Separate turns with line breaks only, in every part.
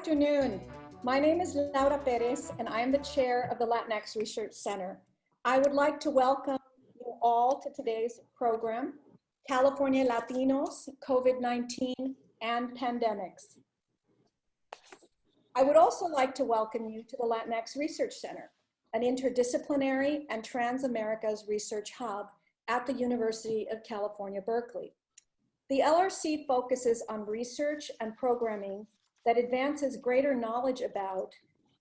afternoon. My name is Laura Perez, and I am the chair of the Latinx Research Center. I would like to welcome you all to today's program, California Latinos, COVID-19, and Pandemics. I would also like to welcome you to the Latinx Research Center, an interdisciplinary and trans-Americas research hub at the University of California, Berkeley. The LRC focuses on research and programming that advances greater knowledge about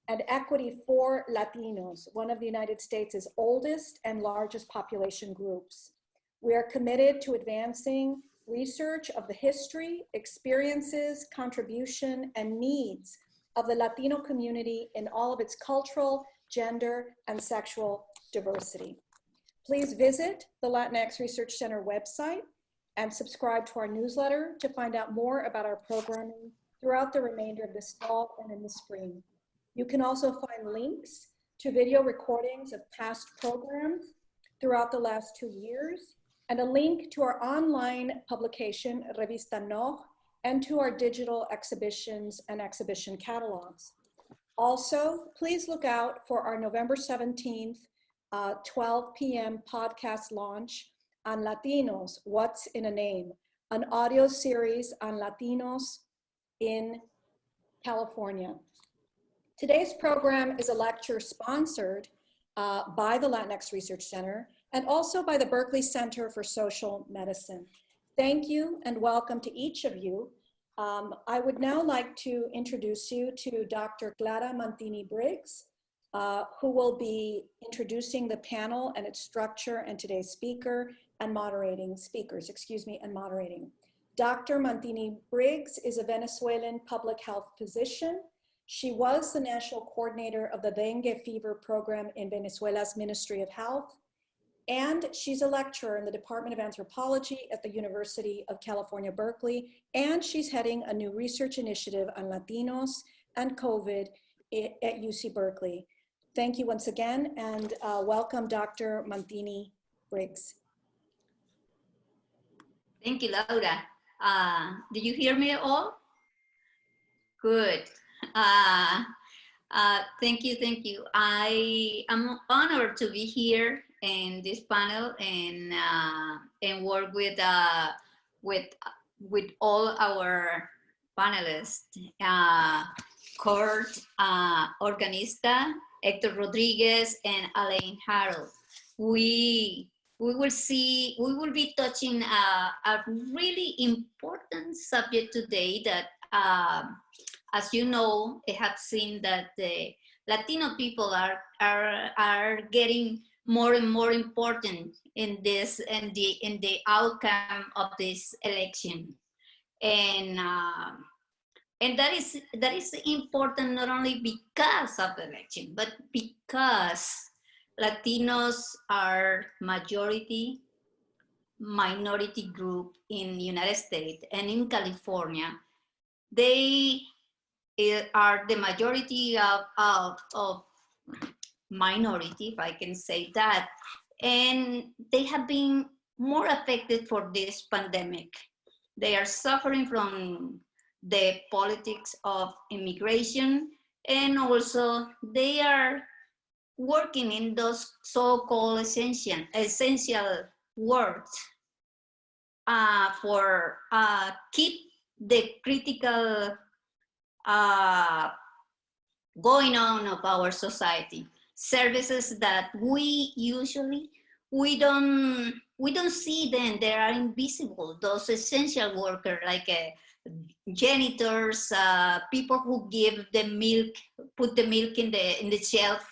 and equity for Latinos, one of the United States' oldest and largest population groups. We are committed to advancing research of the history, experiences, contribution, and needs of the Latino community in all of its cultural, gender, and sexual diversity. Please visit the Latinx Research Center website and subscribe to our newsletter to find out more about our programming throughout the remainder of this fall and in the spring. You can also find links to video recordings of past programs throughout the last 2 years, and a link to our online publication, Revista No, and to our digital exhibitions and exhibition catalogs. Also, please look out for our November 17th, 12 p.m. podcast launch on Latinos, What's in a Name, an audio series on Latinos in California. Today's program is a lecture sponsored by the Latinx Research Center and also by the Berkeley Center for Social Medicine. Thank you and welcome to each of you. I would now like to introduce you to Dr. Clara Mantini-Briggs, who will be introducing the panel and its structure and today's speakers, and moderating. Dr. Mantini-Briggs is a Venezuelan public health physician. She was the national coordinator of the dengue fever program in Venezuela's Ministry of Health, and she's a lecturer in the Department of Anthropology at the University of California, Berkeley, and she's heading a new research initiative on Latinos and COVID at UC Berkeley. Thank you once again, and welcome, Dr. Mantini-Briggs.
Thank you, Laura. Did you hear me all? Good. Thank you. I am honored to be here in this panel and work with all our panelists, Kurt, Organista, Hector Rodriguez, and Alain Harold. We will be touching a really important subject today that, as you know, I have seen that the Latino people are getting more and more important in this and in the outcome of this election, and that is important not only because of the election, but because Latinos are majority minority group in the United States and in California. They are the majority of minority, if I can say that, and they have been more affected for this pandemic. They are suffering from the politics of immigration, and also they are working in those so-called essential works for keep the critical going on of our society. Services that we don't see them. They are invisible. Those essential workers like janitors, people who give the milk, put the milk in the shelf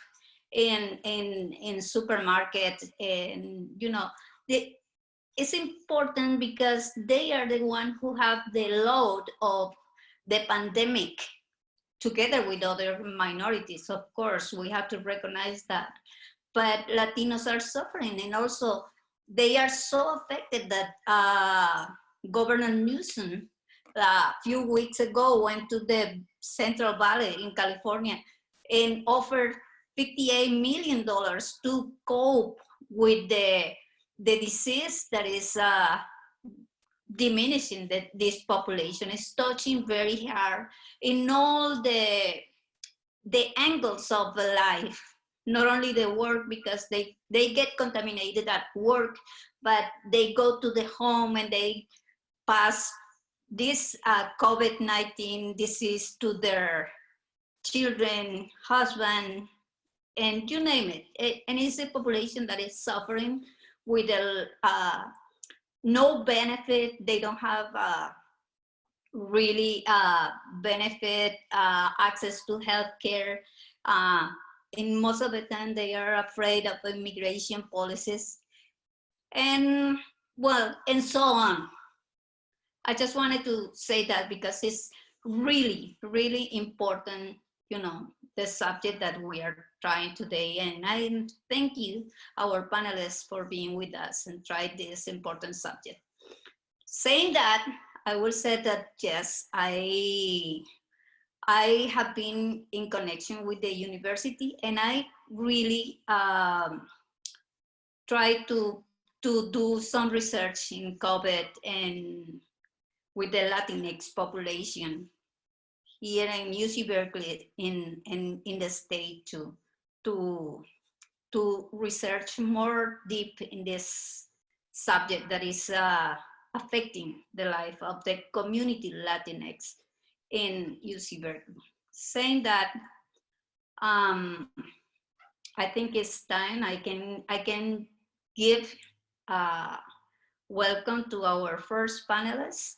in supermarket, and you know, it's important because they are the ones who have the load of the pandemic together with other minorities. Of course, we have to recognize that, but Latinos are suffering, and also they are so affected that Governor Newsom a few weeks ago went to the Central Valley in California and offered $58 million to cope with the disease that is diminishing this population. It's touching very hard in all the angles of the life, not only the work, because they get contaminated at work, but they go to the home and they pass this COVID-19 disease to their children, husband, and you name it. And it's a population that is suffering with no benefit. They don't have really benefit, access to healthcare. In most of the time, they are afraid of immigration policies, and well, and so on. I just wanted to say that because it's really, really important, you know, the subject that we are trying today. And I thank you, our panelists, for being with us and try this important subject. Saying that, I will say that yes, I have been in connection with the university, and I really try to do some research in COVID and with the Latinx population here in UC Berkeley in the state to research more deep in this subject that is affecting the life of the community Latinx in UC Berkeley. Saying that, I think it's time I can give welcome to our first panelist,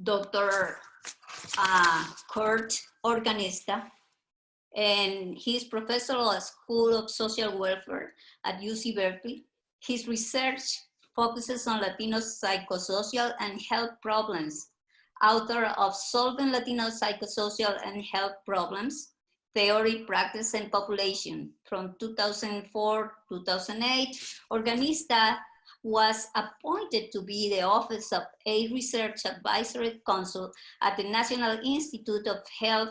Dr. Kurt Organista, and he's professor at School of Social Welfare at UC Berkeley. His research focuses on Latino psychosocial and health problems. Author of Solving Latino Psychosocial and Health Problems, Theory, Practice, and Population from 2004-2008, Organista was appointed to be the Office of a Research Advisory Council at the National Institute of Health,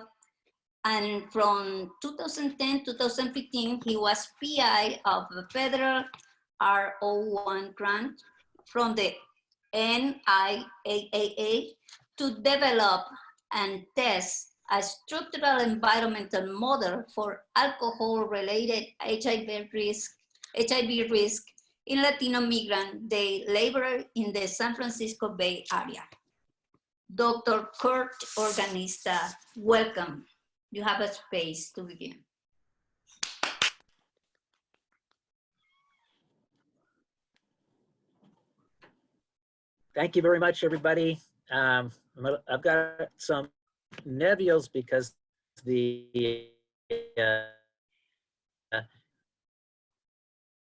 and from 2010-2015, he was PI of the Federal R01 grant from the NIAAA to develop and test a structural environmental model for alcohol-related HIV risk in Latino migrant day labor in the San Francisco Bay Area. Dr. Kurt Organista, welcome. You have a space to begin.
Thank you very much, everybody. I've got some nebules because the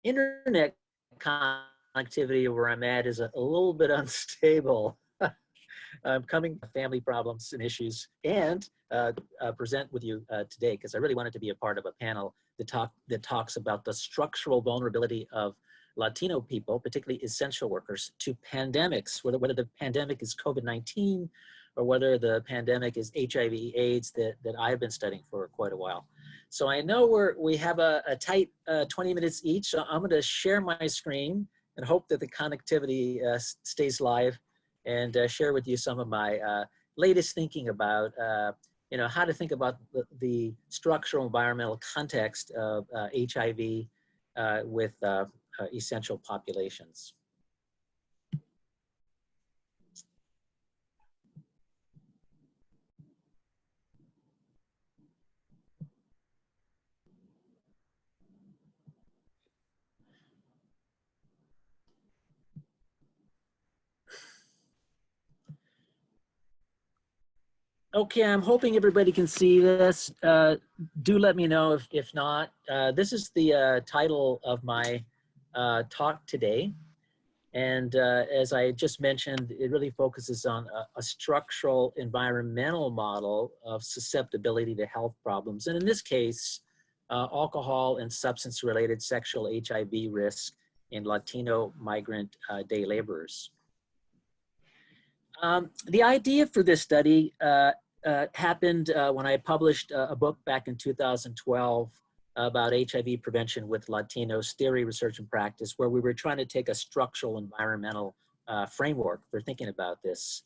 internet connectivity where I'm at is a little bit unstable. I'm coming to family problems and issues and present with you today because I really wanted to be a part of a panel that talks about the structural vulnerability of Latino people, particularly essential workers, to pandemics, whether the pandemic is COVID-19 or whether the pandemic is HIV/AIDS that I've been studying for quite a while. So I know we have a tight 20 minutes each, so I'm going to share my screen and hope that the connectivity stays live and share with you some of my latest thinking about how to think about the structural environmental context of HIV with essential populations. Okay, I'm hoping everybody can see this. Do let me know if not. This is the title of my talk today. And as I just mentioned, it really focuses on a structural environmental model of susceptibility to health problems. And in this case, alcohol and substance-related sexual HIV risk in Latino migrant day laborers. The idea for this study happened when I published a book back in 2012 about HIV prevention with Latinos, theory, research, and practice, where we were trying to take a structural environmental framework for thinking about this.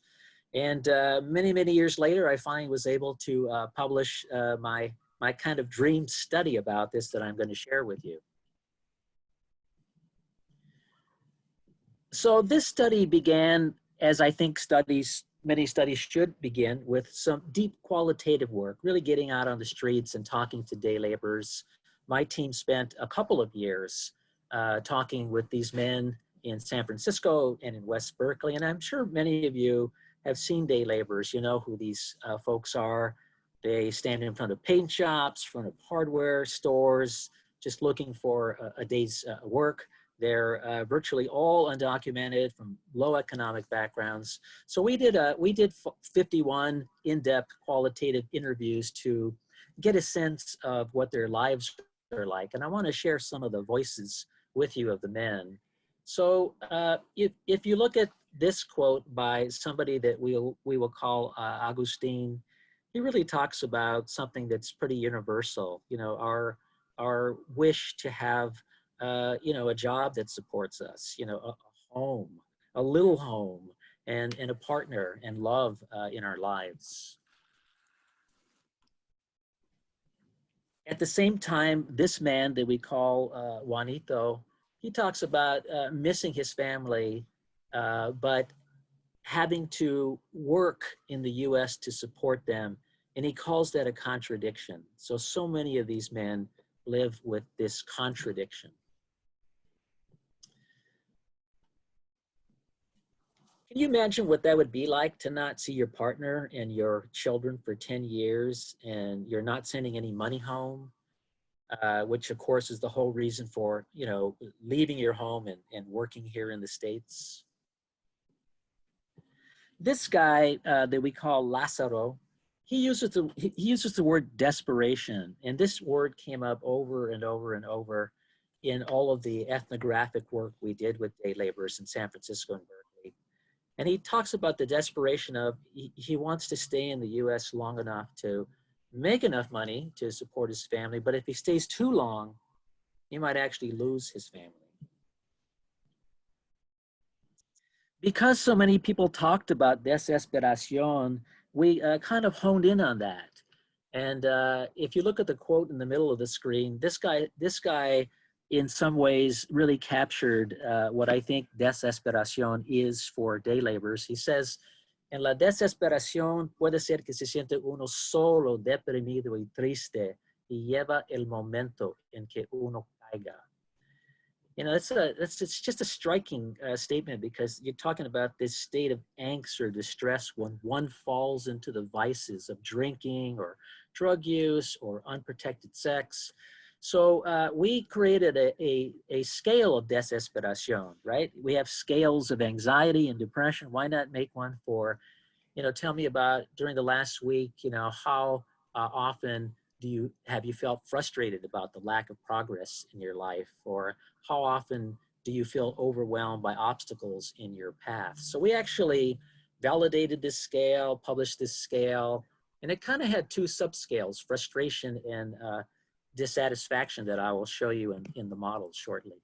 And many, many years later, I finally was able to publish my kind of dream study about this that I'm going to share with you. So this study began, as I think many studies should begin, with some deep qualitative work, really getting out on the streets and talking to day laborers. My team spent a couple of years talking with these men in San Francisco and in West Berkeley. And I'm sure many of you have seen day laborers. You know who these folks are. They stand in front of paint shops, front of hardware stores, just looking for a day's work. They're virtually all undocumented from low economic backgrounds. So we did 51 in-depth qualitative interviews to get a sense of what their lives are like. And I want to share some of the voices with you of the men. So if you look at this quote by somebody that we will call Agustin, he really talks about something that's pretty universal. You know, our wish to have you know, a job that supports us, you know, a home, a little home, and a partner and love in our lives. At the same time, this man that we call Juanito, he talks about missing his family, but having to work in the US to support them, and he calls that a contradiction. So many of these men live with this contradiction. Can you imagine what that would be like to not see your partner and your children for 10 years and you're not sending any money home, which of course is the whole reason for, you know, leaving your home and working here in the States? This guy that we call Lazaro, he uses the word desperation, and this word came up over and over and over in all of the ethnographic work we did with day laborers in San Francisco and Berkeley. And he talks about the desperation of, he wants to stay in the US long enough to make enough money to support his family, but if he stays too long, he might actually lose his family. Because so many people talked about desesperación, we kind of honed in on that. And if you look at the quote in the middle of the screen, this guy in some ways really captured what I think desesperación is for day laborers. He says, en la desesperación puede ser que se siente uno solo, deprimido y triste, y lleva el momento en que uno caiga. You know, it's just a striking statement, because you're talking about this state of angst or distress when one falls into the vices of drinking or drug use or unprotected sex. So we created a scale of desesperación, right? We have scales of anxiety and depression. Why not make one for, you know, tell me about during the last week, you know, how often have you felt frustrated about the lack of progress in your life, or how often do you feel overwhelmed by obstacles in your path? So we actually validated this scale, published this scale, and it kind of had two subscales, frustration and dissatisfaction, that I will show you in the model shortly.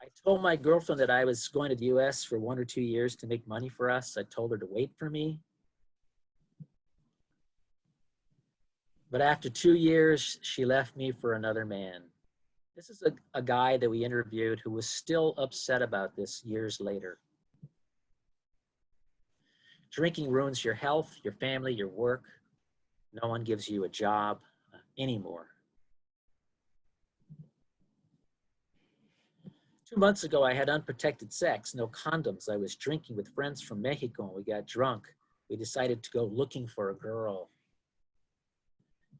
I told my girlfriend that I was going to the US for 1 or 2 years to make money for us. I told her to wait for me. But after 2 years, she left me for another man. This is a guy that we interviewed who was still upset about this years later. Drinking ruins your health, your family, your work. No one gives you a job anymore. 2 months ago, I had unprotected sex, no condoms. I was drinking with friends from Mexico, and we got drunk. We decided to go looking for a girl.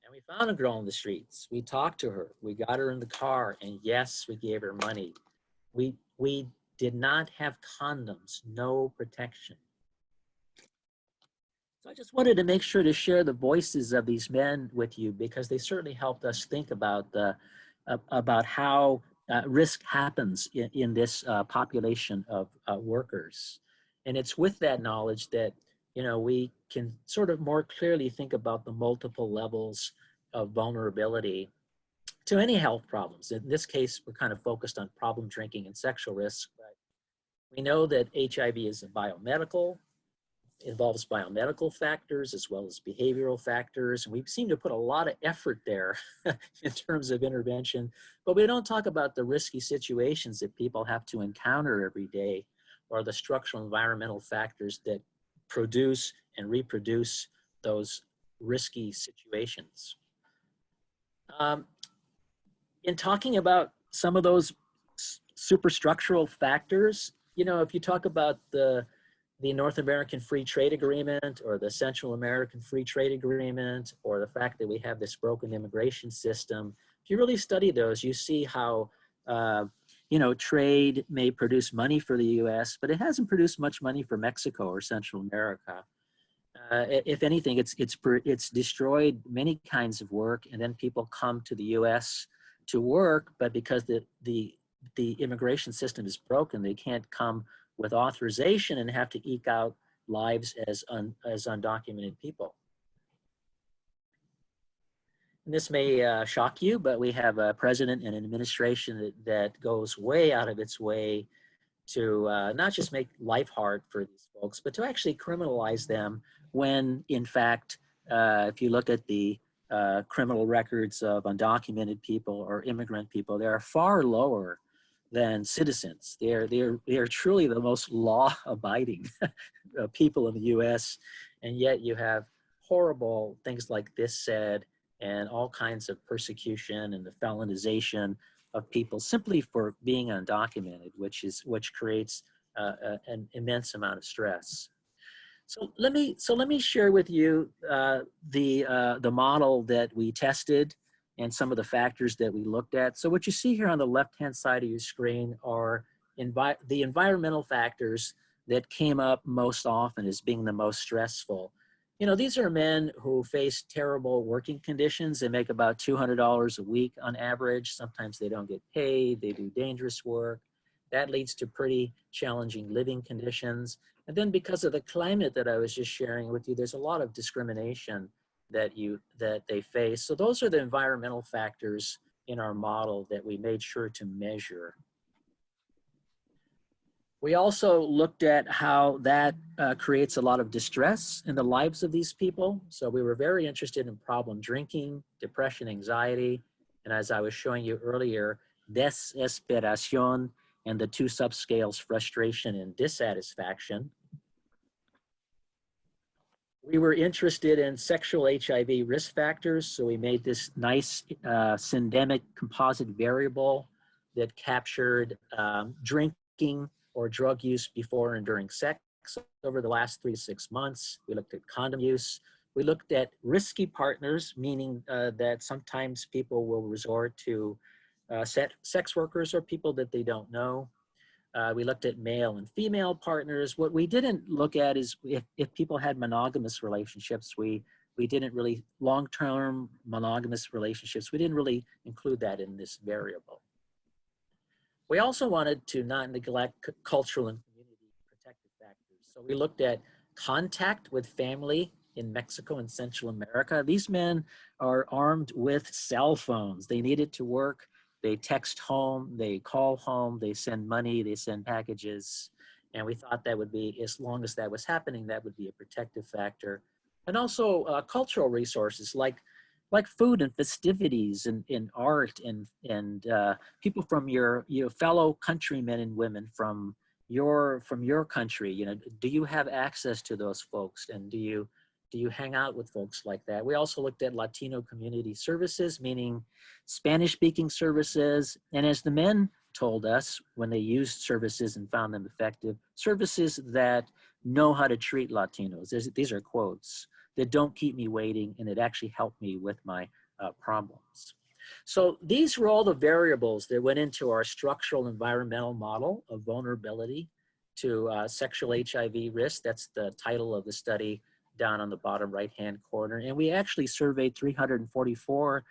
And we found a girl in the streets. We talked to her. We got her in the car, and yes, we gave her money. We did not have condoms, no protection. So I just wanted to make sure to share the voices of these men with you, because they certainly helped us think about how risk happens in this population of workers. And it's with that knowledge that, you know, we can sort of more clearly think about the multiple levels of vulnerability to any health problems. In this case, we're kind of focused on problem drinking and sexual risks, but we know that HIV is a biomedical, involves biomedical factors as well as behavioral factors. And we seem to put a lot of effort there in terms of intervention, but we don't talk about the risky situations that people have to encounter every day, or the structural environmental factors that produce and reproduce those risky situations. In talking about some of those superstructural factors, you know, if you talk about the North American Free Trade Agreement or the Central American Free Trade Agreement, or the fact that we have this broken immigration system, if you really study those, you see how, you know, trade may produce money for the US, but it hasn't produced much money for Mexico or Central America. If anything, it's destroyed many kinds of work, and then people come to the US to work, but because the immigration system is broken, they can't come with authorization and have to eke out lives as undocumented people. And this may shock you, but we have a president and an administration that goes way out of its way to not just make life hard for these folks, but to actually criminalize them when, in fact, if you look at the criminal records of undocumented people or immigrant people, they are far lower than citizens. They are truly the most law-abiding people in the U.S., and yet you have horrible things like this said, and all kinds of persecution and the felonization of people simply for being undocumented, which creates an immense amount of stress. So let me share with you the model that we tested and some of the factors that we looked at. So what you see here on the left-hand side of your screen are the environmental factors that came up most often as being the most stressful. You know, these are men who face terrible working conditions. They make about $200 a week on average. Sometimes they don't get paid. They do dangerous work. That leads to pretty challenging living conditions. And then because of the climate that I was just sharing with you, there's a lot of discrimination that they face. So those are the environmental factors in our model that we made sure to measure. We also looked at how that creates a lot of distress in the lives of these people. So we were very interested in problem drinking, depression, anxiety, and as I was showing you earlier, desesperación, and the two subscales, frustration and dissatisfaction. We were interested in sexual HIV risk factors, so we made this nice syndemic composite variable that captured drinking or drug use before and during sex over the last 3 to 6 months. We looked at condom use. We looked at risky partners, meaning that sometimes people will resort to sex workers or people that they don't know. We looked at male and female partners. What we didn't look at is if people had monogamous relationships. We didn't really, long-term monogamous relationships, we didn't really include that in this variable. We also wanted to not neglect cultural and community protective factors. So we looked at contact with family in Mexico and Central America. These men are armed with cell phones. They need it to work. They text home, they call home, they send money, they send packages. And we thought that would be, as long as that was happening, that would be a protective factor. And also cultural resources like food and festivities and art and people from your fellow countrymen and women from your country. You know, do you have access to those folks, and do you hang out with folks like that? We also looked at Latino community services, meaning Spanish-speaking services, and as the men told us when they used services and found them effective, services that know how to treat Latinos. These are quotes, that don't keep me waiting and that actually help me with my problems. So these were all the variables that went into our structural environmental model of vulnerability to sexual HIV risk. That's the title of the study down on the bottom right-hand corner. And we actually surveyed 344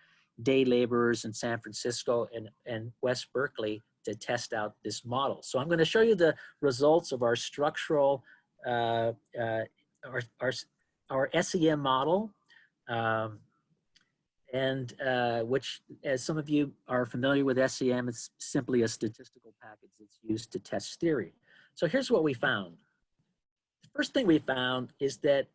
day laborers in San Francisco and West Berkeley to test out this model. So I'm going to show you the results of our structural, our SEM model. and which, as some of you are familiar with SEM, it's simply a statistical package that's used to test theory. So here's what we found. The first thing we found is that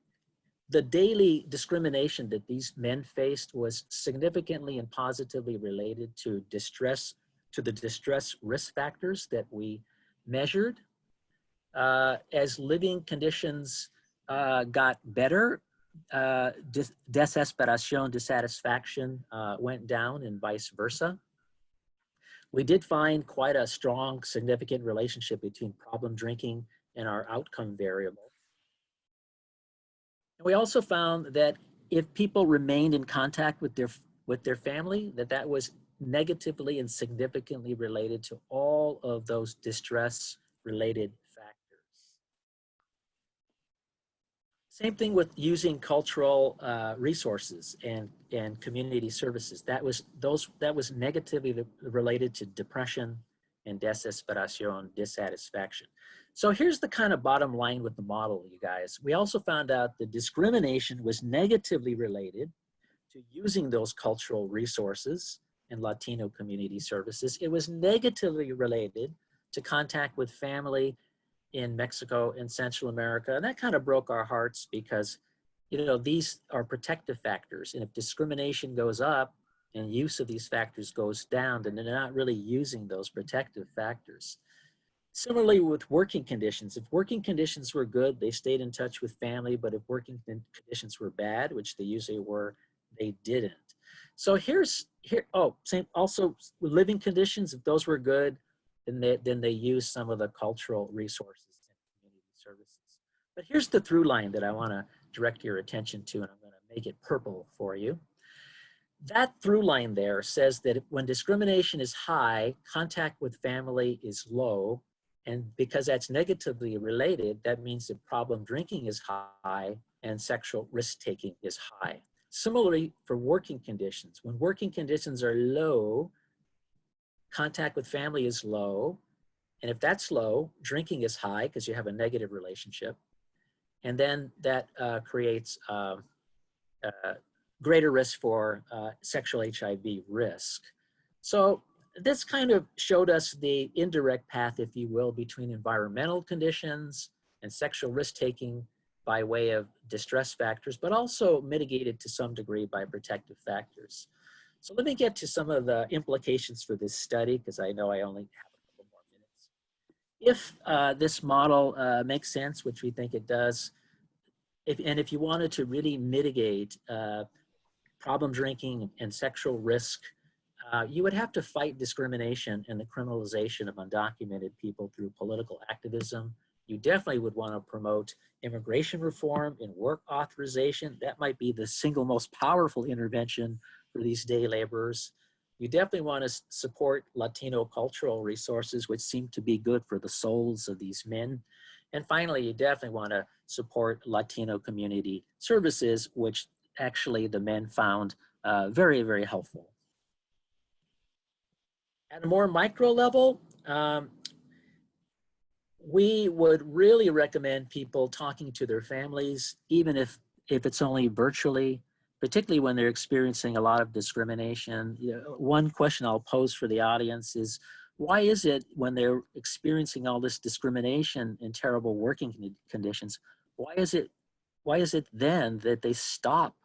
the daily discrimination that these men faced was significantly and positively related to the distress risk factors that we measured. As living conditions got better, desesperation, dissatisfaction went down and vice versa. We did find quite a strong, significant relationship between problem drinking and our outcome variable. And we also found that if people remained in contact with their family, that was negatively and significantly related to all of those distress-related factors. Same thing with using cultural resources and community services. That was negatively related to depression and desesperation, dissatisfaction. So here's the kind of bottom line with the model, you guys. We also found out that discrimination was negatively related to using those cultural resources and Latino community services. It was negatively related to contact with family in Mexico and Central America. And that kind of broke our hearts because, you know, these are protective factors. And if discrimination goes up and use of these factors goes down, then they're not really using those protective factors. Similarly with working conditions, if working conditions were good, they stayed in touch with family, but if working conditions were bad, which they usually were, they didn't. So also living conditions, if those were good, then they use some of the cultural resources and community services. But here's the through line that I want to direct your attention to, and I'm going to make it purple for you. That through line there says that when discrimination is high, contact with family is low, and because that's negatively related, that means that problem drinking is high and sexual risk-taking is high. Similarly, for working conditions, when working conditions are low, contact with family is low, and if that's low, drinking is high because you have a negative relationship, and then that creates greater risk for sexual HIV risk. So this kind of showed us the indirect path, if you will, between environmental conditions and sexual risk-taking by way of distress factors, but also mitigated to some degree by protective factors. So let me get to some of the implications for this study, because I know I only have a couple more minutes. If this model makes sense, which we think it does, if you wanted to really mitigate problem drinking and sexual risk, you would have to fight discrimination and the criminalization of undocumented people through political activism. You definitely would want to promote immigration reform and work authorization. That might be the single most powerful intervention for these day laborers. You definitely want to support Latino cultural resources, which seem to be good for the souls of these men. And finally, you definitely want to support Latino community services, which actually the men found very, very helpful. At a more micro level, we would really recommend people talking to their families, even if it's only virtually, particularly when they're experiencing a lot of discrimination. You know, one question I'll pose for the audience is, why is it when they're experiencing all this discrimination and terrible working conditions, why is it then that they stop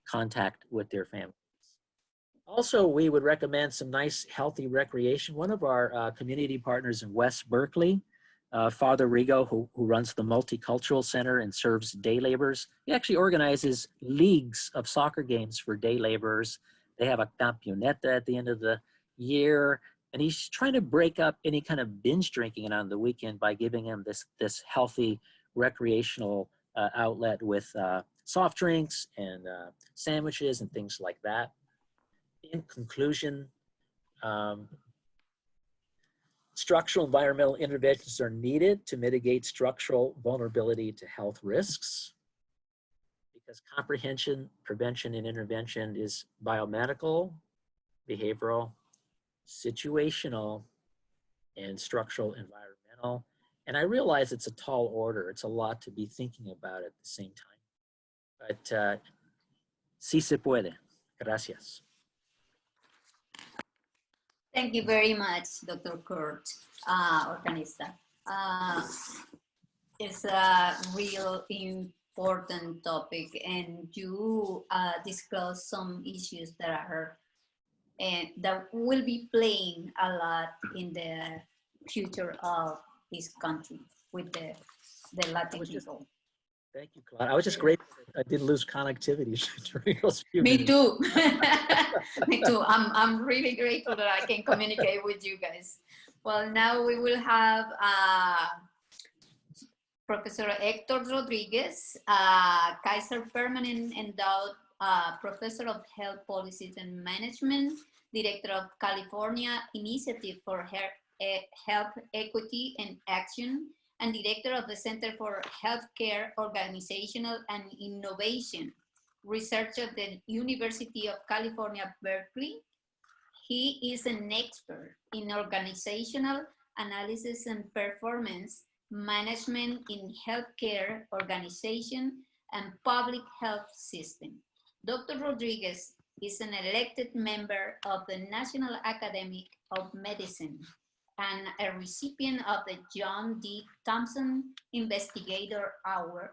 contact with their families? Also, we would recommend some nice, healthy recreation. One of our community partners in West Berkeley, Father Rigo, who runs the Multicultural Center and serves day laborers, he actually organizes leagues of soccer games for day laborers. They have a campeoneta at the end of the year, and he's trying to break up any kind of binge drinking on the weekend by giving them this healthy recreational outlet with soft drinks and sandwiches and things like that. In conclusion, structural environmental interventions are needed to mitigate structural vulnerability to health risks, because comprehension, prevention, and intervention is biomedical, behavioral, situational, and structural environmental. And I realize it's a tall order. It's a lot to be thinking about at the same time. But sí se puede. Gracias.
Thank you very much, Dr. Kurt, Organista. It's a real important topic, and you disclose some issues that are and that will be playing a lot in the future of this country with the Latin people.
Thank you, Claude. I was just grateful that I didn't lose connectivity during those few
Me
minutes.
too. Me too. I'm really grateful that I can communicate with you guys. Well, now we will have Professor Hector Rodriguez, Kaiser Permanent Endowed Professor of Health Policies and Management, Director of California Initiative for Health Equity and Action, and Director of the Center for Healthcare Organizational and Innovation, Research at the University of California, Berkeley. He is an expert in organizational analysis and performance management in healthcare organization and public health system. Dr. Rodriguez is an elected member of the National Academy of Medicine and a recipient of the John D. Thompson Investigator Award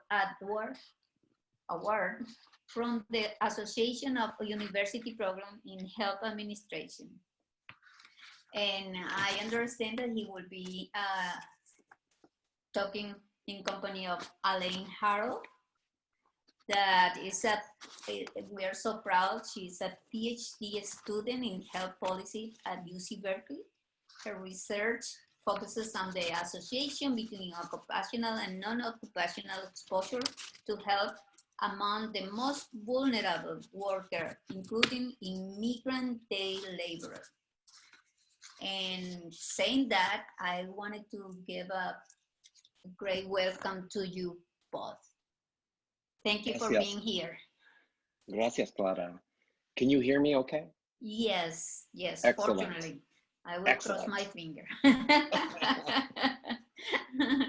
from the Association of University Programs in Health Administration. And I understand that he will be talking in company of Elaine Harold. That is we are so proud. She's a PhD student in health policy at UC Berkeley. Her research focuses on the association between occupational and non-occupational exposure to health among the most vulnerable workers, including immigrant day laborers. And saying that, I wanted to give a great welcome to you both. Thank you for being here.
Gracias, Clara. Can you hear me okay?
Yes, yes,
Excellent.
Fortunately. I will cross my finger.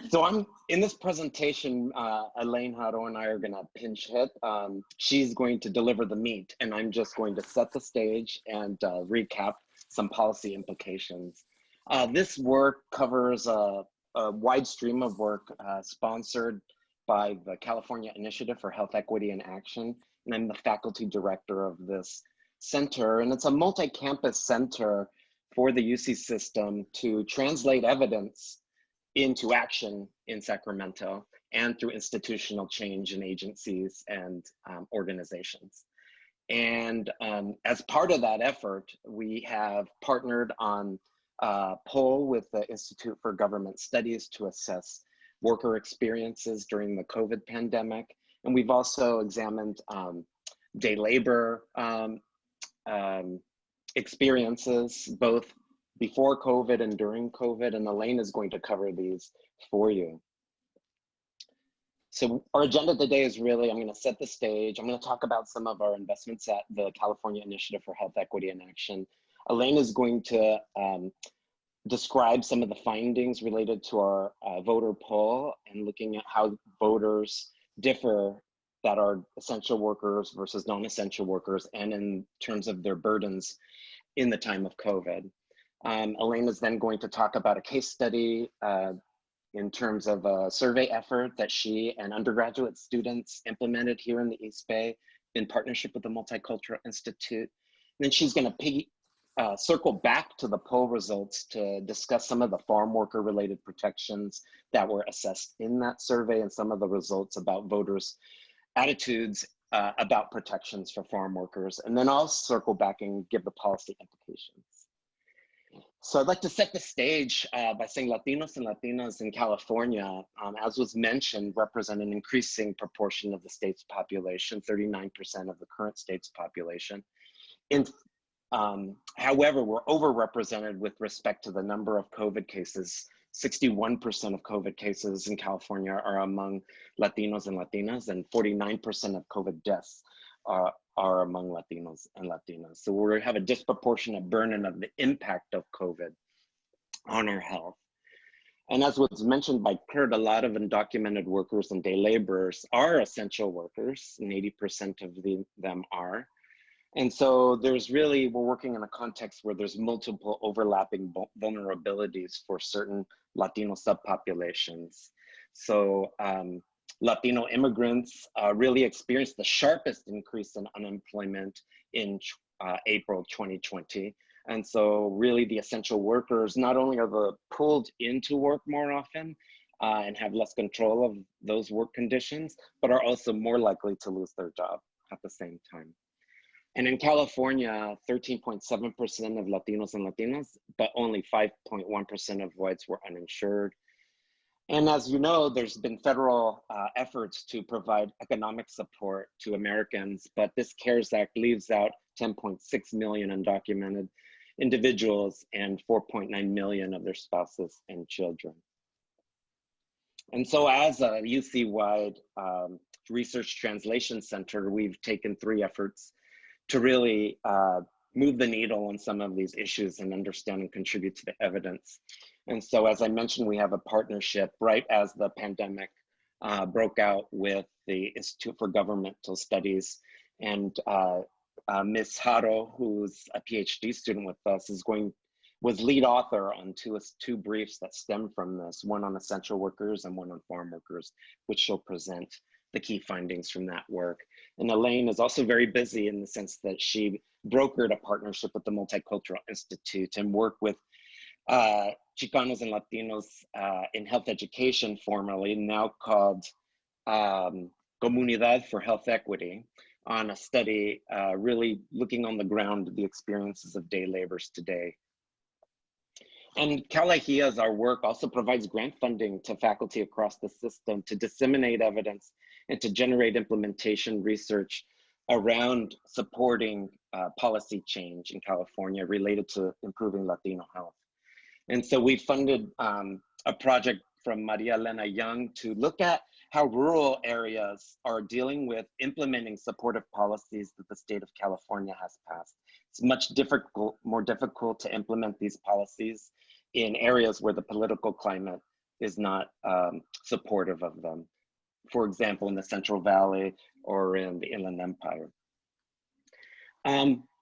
So I'm in this presentation, Elaine Haro and I are gonna pinch hit. She's going to deliver the meat, and I'm just going to set the stage and recap some policy implications. This work covers a wide stream of work sponsored by the California Initiative for Health Equity and Action, and I'm the faculty director of this center, and it's a multi-campus center for the UC system to translate evidence into action in Sacramento and through institutional change in agencies and organizations. And as part of that effort, we have partnered on a poll with the Institute for Government Studies to assess worker experiences during the COVID pandemic. And we've also examined day labor experiences, both before COVID and during COVID, and Elaine is going to cover these for you. So our agenda today is really, I'm going to set the stage. I'm going to talk about some of our investments at the California Initiative for Health Equity and Action. Elaine is going to describe some of the findings related to our voter poll and looking at how voters differ that are essential workers versus non-essential workers, and in terms of their burdens in the time of COVID. Elaine is then going to talk about a case study in terms of a survey effort that she and undergraduate students implemented here in the East Bay in partnership with the Multicultural Institute. And then she's going to circle back to the poll results to discuss some of the farm worker related protections that were assessed in that survey and some of the results about voters' attitudes about protections for farm workers. And then I'll circle back and give the policy implications. So I'd like to set the stage by saying Latinos and Latinas in California, as was mentioned, represent an increasing proportion of the state's population, 39% of the current state's population. However, we're overrepresented with respect to the number of COVID cases. 61% of COVID cases in California are among Latinos and Latinas, and 49% of COVID deaths are among Latinos and Latinas. So we have a disproportionate burden of the impact of COVID on our health. And as was mentioned by Kurt, a lot of undocumented workers and day laborers are essential workers, and 80% of them are. And so we're working in a context where there's multiple overlapping vulnerabilities for certain Latino subpopulations. So Latino immigrants really experienced the sharpest increase in unemployment in April 2020. And so really the essential workers, not only are they pulled into work more often and have less control of those work conditions, but are also more likely to lose their job at the same time. And in California, 13.7% of Latinos and Latinas, but only 5.1% of whites were uninsured. And as you know, there's been federal efforts to provide economic support to Americans, but this CARES Act leaves out 10.6 million undocumented individuals and 4.9 million of their spouses and children. And so as a UC-wide research translation center, we've taken 3 efforts to really move the needle on some of these issues and understand and contribute to the evidence. And so, as I mentioned, we have a partnership right as the pandemic broke out with the Institute for Governmental Studies. And Ms. Haro, who's a PhD student with us, was lead author on two briefs that stem from this, one on essential workers and one on farm workers, which she'll present the key findings from that work. And Elaine is also very busy in the sense that she brokered a partnership with the Multicultural Institute and worked with Chicanos and Latinos in health education, formerly now called Comunidad for Health Equity, on a study really looking on the ground the experiences of day laborers today. And CalAHIA's, our work, also provides grant funding to faculty across the system to disseminate evidence and to generate implementation research around supporting policy change in California related to improving Latino health. And so we funded a project from Maria Elena Young to look at how rural areas are dealing with implementing supportive policies that the state of California has passed. It's much more difficult to implement these policies in areas where the political climate is not supportive of them. For example, in the Central Valley or in the Inland Empire.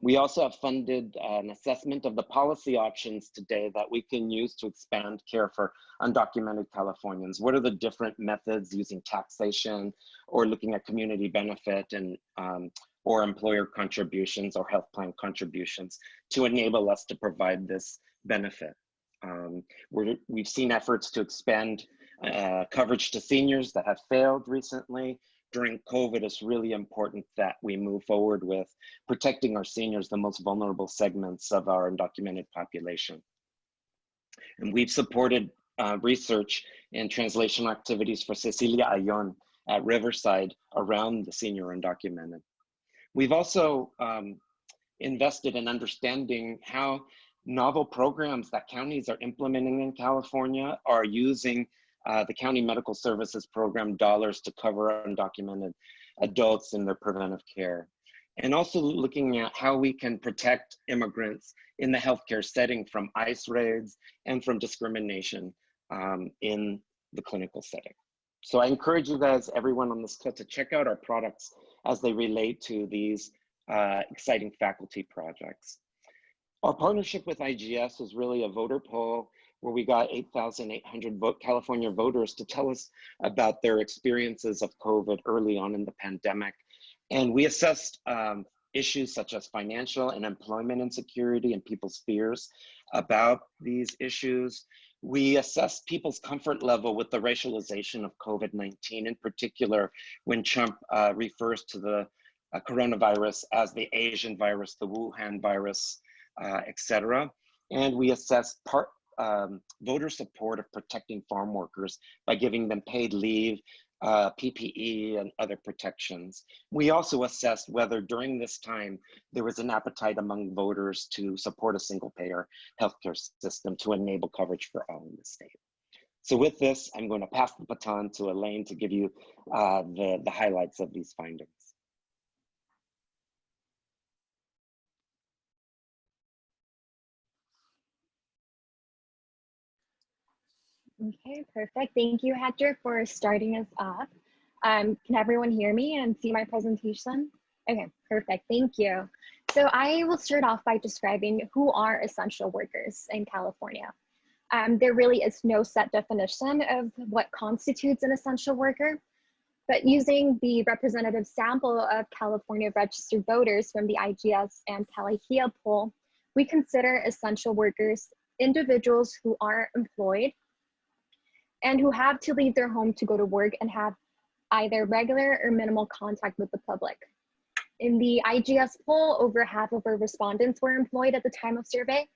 We also have funded an assessment of the policy options today that we can use to expand care for undocumented Californians. What are the different methods using taxation or looking at community benefit and or employer contributions or health plan contributions to enable us to provide this benefit? We've seen efforts to expand coverage to seniors that have failed recently. During COVID, it's really important that we move forward with protecting our seniors, the most vulnerable segments of our undocumented population. And we've supported research and translation activities for Cecilia Ayon at Riverside around the senior undocumented. We've also invested in understanding how novel programs that counties are implementing in California are using the County Medical Services Program dollars to cover undocumented adults in their preventive care. And also looking at how we can protect immigrants in the healthcare setting from ICE raids and from discrimination in the clinical setting. So I encourage you guys, everyone on this call, to check out our products as they relate to these exciting faculty projects. Our partnership with IGS was really a voter poll where we got 8,800 California voters to tell us about their experiences of COVID early on in the pandemic. And we assessed issues such as financial and employment insecurity and people's fears about these issues. We assessed people's comfort level with the racialization of COVID-19, in particular, when Trump refers to the coronavirus as the Asian virus, the Wuhan virus, et cetera. And we assessed voter support of protecting farm workers by giving them paid leave, PPE, and other protections. We also assessed whether during this time there was an appetite among voters to support a single-payer healthcare system to enable coverage for all in the state. So with this, I'm going to pass the baton to Elaine to give you the highlights of these findings.
Okay, perfect. Thank you, Hector, for starting us off. Can everyone hear me and see my presentation? Okay, perfect. Thank you. So I will start off by describing who are essential workers in California. There really is no set definition of what constitutes an essential worker, but using the representative sample of California registered voters from the IGS and Telehealth poll, we consider essential workers individuals who are employed and who have to leave their home to go to work and have either regular or minimal contact with the public. In the IGS poll, over half of our respondents were employed at the time of survey,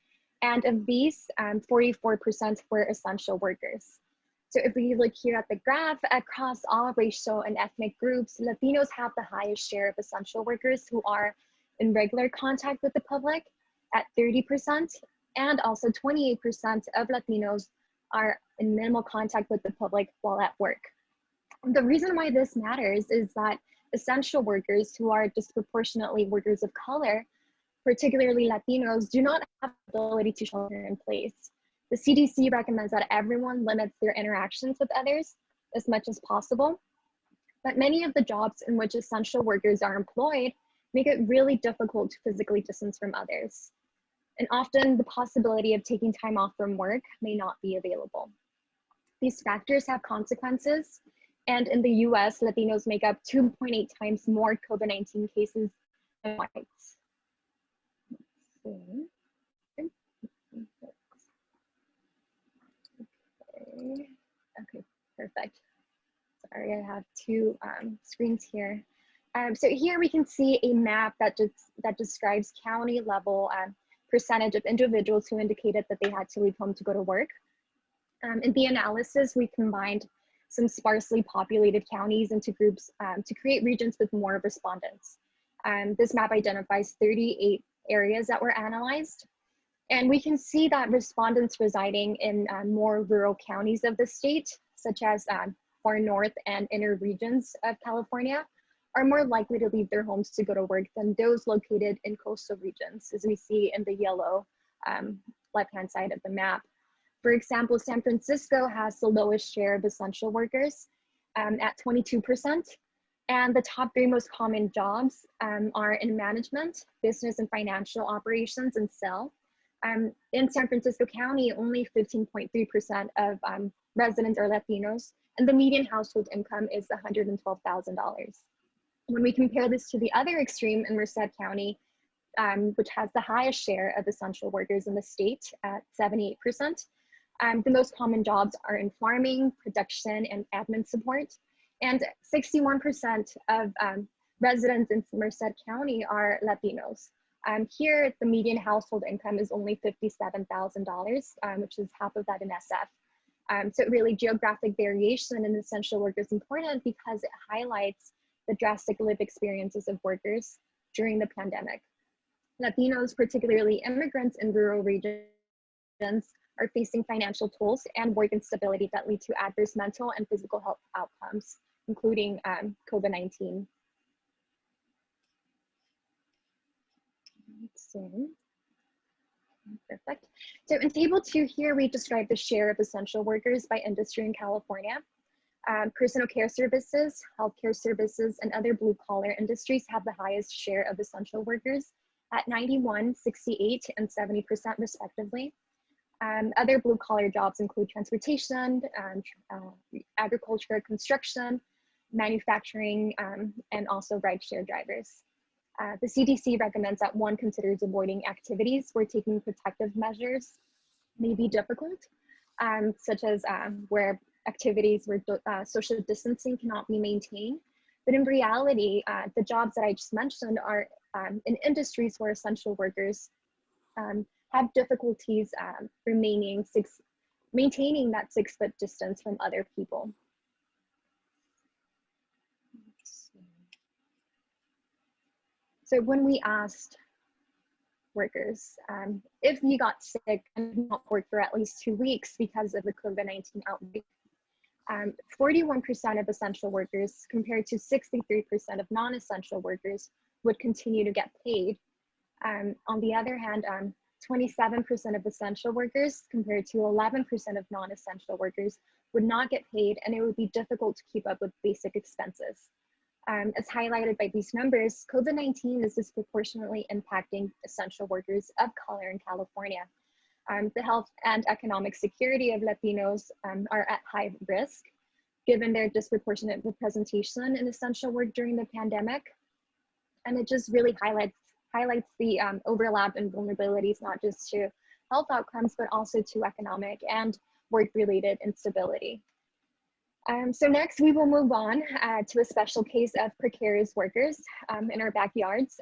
and of these, 44% were essential workers. So if we look here at the graph, across all racial and ethnic groups, Latinos have the highest share of essential workers who are in regular contact with the public at 30%, and also 28% of Latinos are in minimal contact with the public while at work. The reason why this matters is that essential workers who are disproportionately workers of color, particularly Latinos, do not have the ability to shelter in place. The CDC recommends that everyone limits their interactions with others as much as possible, but many of the jobs in which essential workers are employed make it really difficult to physically distance from others. And often the possibility of taking time off from work may not be available. These factors have consequences, and in the US, Latinos make up 2.8 times more COVID-19 cases than whites. Okay, perfect. Sorry, I have two screens here. So here we can see a map that describes county level percentage of individuals who indicated that they had to leave home to go to work. In the analysis, we combined some sparsely populated counties into groups to create regions with more respondents. This map identifies 38 areas that were analyzed. And we can see that respondents residing in more rural counties of the state, such as far north and inner regions of California, are more likely to leave their homes to go to work than those located in coastal regions, as we see in the yellow left-hand side of the map. For example, San Francisco has the lowest share of essential workers at 22%. And the top three most common jobs are in management, business and financial operations, and sales. In San Francisco County, only 15.3% of residents are Latinos, and the median household income is $112,000. When we compare this to the other extreme in Merced County, which has the highest share of essential workers in the state at 78%, the most common jobs are in farming, production, and admin support. And 61% of residents in Merced County are Latinos. Here, the median household income is only $57,000, which is half of that in SF. So really, geographic variation in essential work is important because it highlights the drastic lived experiences of workers during the pandemic. Latinos, particularly immigrants in rural regions, are facing financial tolls and work instability that lead to adverse mental and physical health outcomes, including COVID-19. Perfect. So in table 2 here, we describe the share of essential workers by industry in California. Personal care services, healthcare services, and other blue-collar industries have the highest share of essential workers at 91, 68, and 70% respectively. Other blue-collar jobs include transportation, agriculture, construction, manufacturing, and also rideshare drivers. The CDC recommends that one considers avoiding activities where taking protective measures may be difficult, such as where activities where social distancing cannot be maintained. But in reality, the jobs that I just mentioned are in industries where essential workers have difficulties maintaining that 6-foot distance from other people. So when we asked workers if you got sick and did not work for at least 2 weeks because of the COVID-19 outbreak, 41% of essential workers compared to 63% of non-essential workers would continue to get paid. On the other hand, 27% of essential workers compared to 11% of non-essential workers would not get paid, and it would be difficult to keep up with basic expenses. As highlighted by these numbers, COVID-19 is disproportionately impacting essential workers of color in California. The health and economic security of Latinos are at high risk, given their disproportionate representation in essential work during the pandemic. And it just really highlights the overlap and vulnerabilities, not just to health outcomes, but also to economic and work-related instability. So next, we will move on to a special case of precarious workers in our backyards,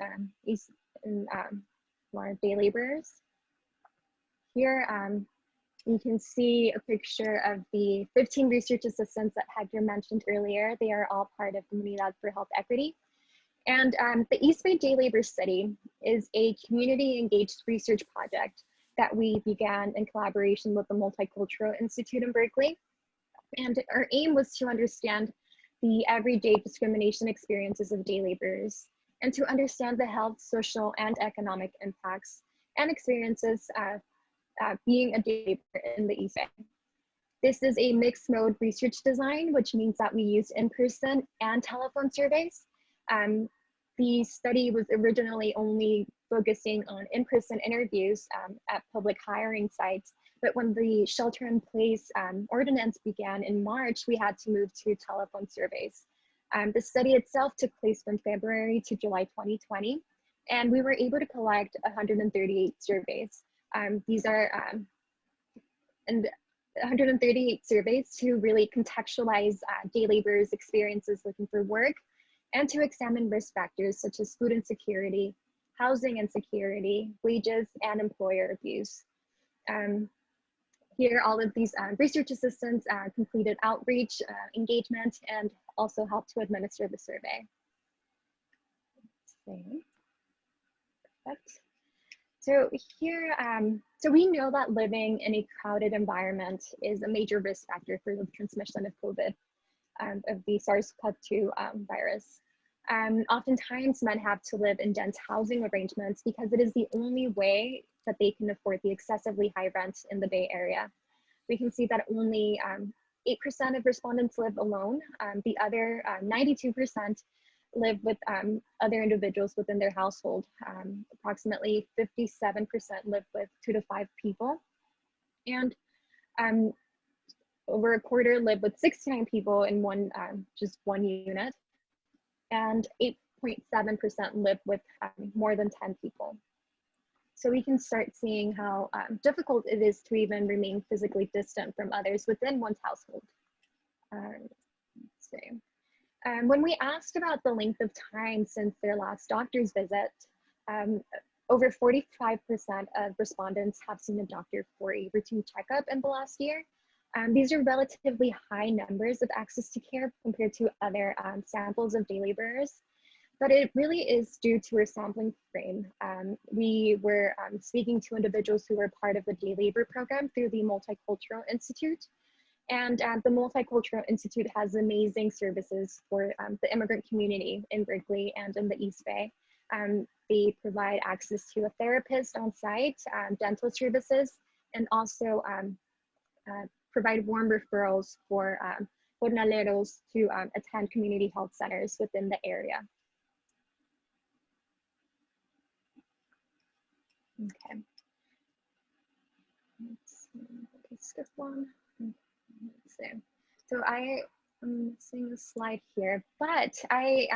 our day laborers. Here, you can see a picture of the 15 research assistants that Hector mentioned earlier. They are all part of Comunidad for Health Equity. And the East Bay Day Labor Study is a community-engaged research project that we began in collaboration with the Multicultural Institute in Berkeley. And our aim was to understand the everyday discrimination experiences of day laborers and to understand the health, social, and economic impacts and experiences being a day laborer in the East Bay. This is a mixed mode research design, which means that we use in-person and telephone surveys. The study was originally only focusing on in-person interviews at public hiring sites, but when the shelter-in-place ordinance began in March, we had to move to telephone surveys. The study itself took place from February to July 2020, and we were able to collect 138 surveys. These are 138 surveys to really contextualize day laborers' experiences looking for work and to examine risk factors such as food insecurity, housing insecurity, wages, and employer abuse. Here, all of these research assistants completed outreach, engagement, and also helped to administer the survey. Perfect. So here, so we know that living in a crowded environment is a major risk factor for the transmission of COVID, of the SARS-CoV-2 virus. Oftentimes men have to live in dense housing arrangements because it is the only way that they can afford the excessively high rent in the Bay Area. We can see that only 8% of respondents live alone. The other 92% live with other individuals within their household. Approximately 57% live with 2 to 5 people. And over a quarter live with 69 people in just one unit. And 8.7% live with more than 10 people. So we can start seeing how difficult it is to even remain physically distant from others within one's household. Let's see. When we asked about the length of time since their last doctor's visit, over 45% of respondents have seen a doctor for a routine checkup in the last year. These are relatively high numbers of access to care compared to other samples of day laborers, but it really is due to our sampling frame. We were speaking to individuals who were part of the day labor program through the Multicultural Institute. And the Multicultural Institute has amazing services for the immigrant community in Berkeley and in the East Bay. They provide access to a therapist on site, dental services, and also provide warm referrals for jornaleros to attend community health centers within the area. Okay. Let's see. Okay, skip one. Let's see. So I am missing a slide here, but I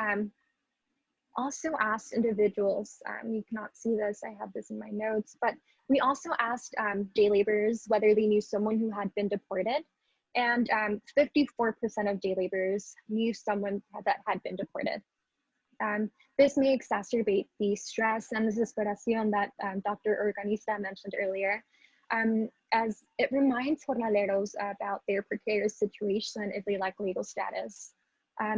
also asked individuals, you cannot see this, I have this in my notes, but we also asked day laborers whether they knew someone who had been deported, and 54% of day laborers knew someone that had been deported. This may exacerbate the stress and desesperación that Dr. Organista mentioned earlier, as it reminds jornaleros about their precarious situation if they lack legal status.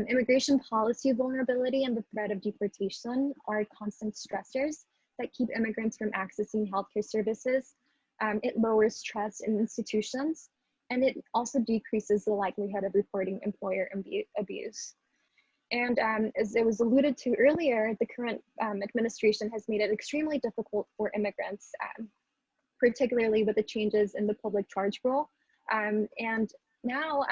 Immigration policy vulnerability and the threat of deportation are constant stressors that keep immigrants from accessing healthcare services. It lowers trust in institutions, and it also decreases the likelihood of reporting employer abuse. And as it was alluded to earlier, the current administration has made it extremely difficult for immigrants, particularly with the changes in the public charge rule. And now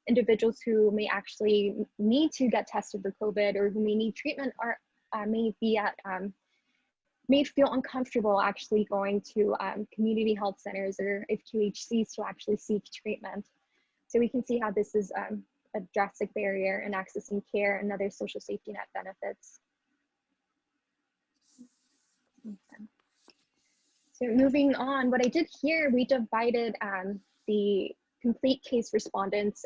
individuals who may actually need to get tested for COVID or who may need treatment are may feel uncomfortable actually going to community health centers or FQHCs to actually seek treatment. So we can see how this is a drastic barrier in accessing care and other social safety net benefits. Okay. So moving on, what I did here, we divided the complete case respondents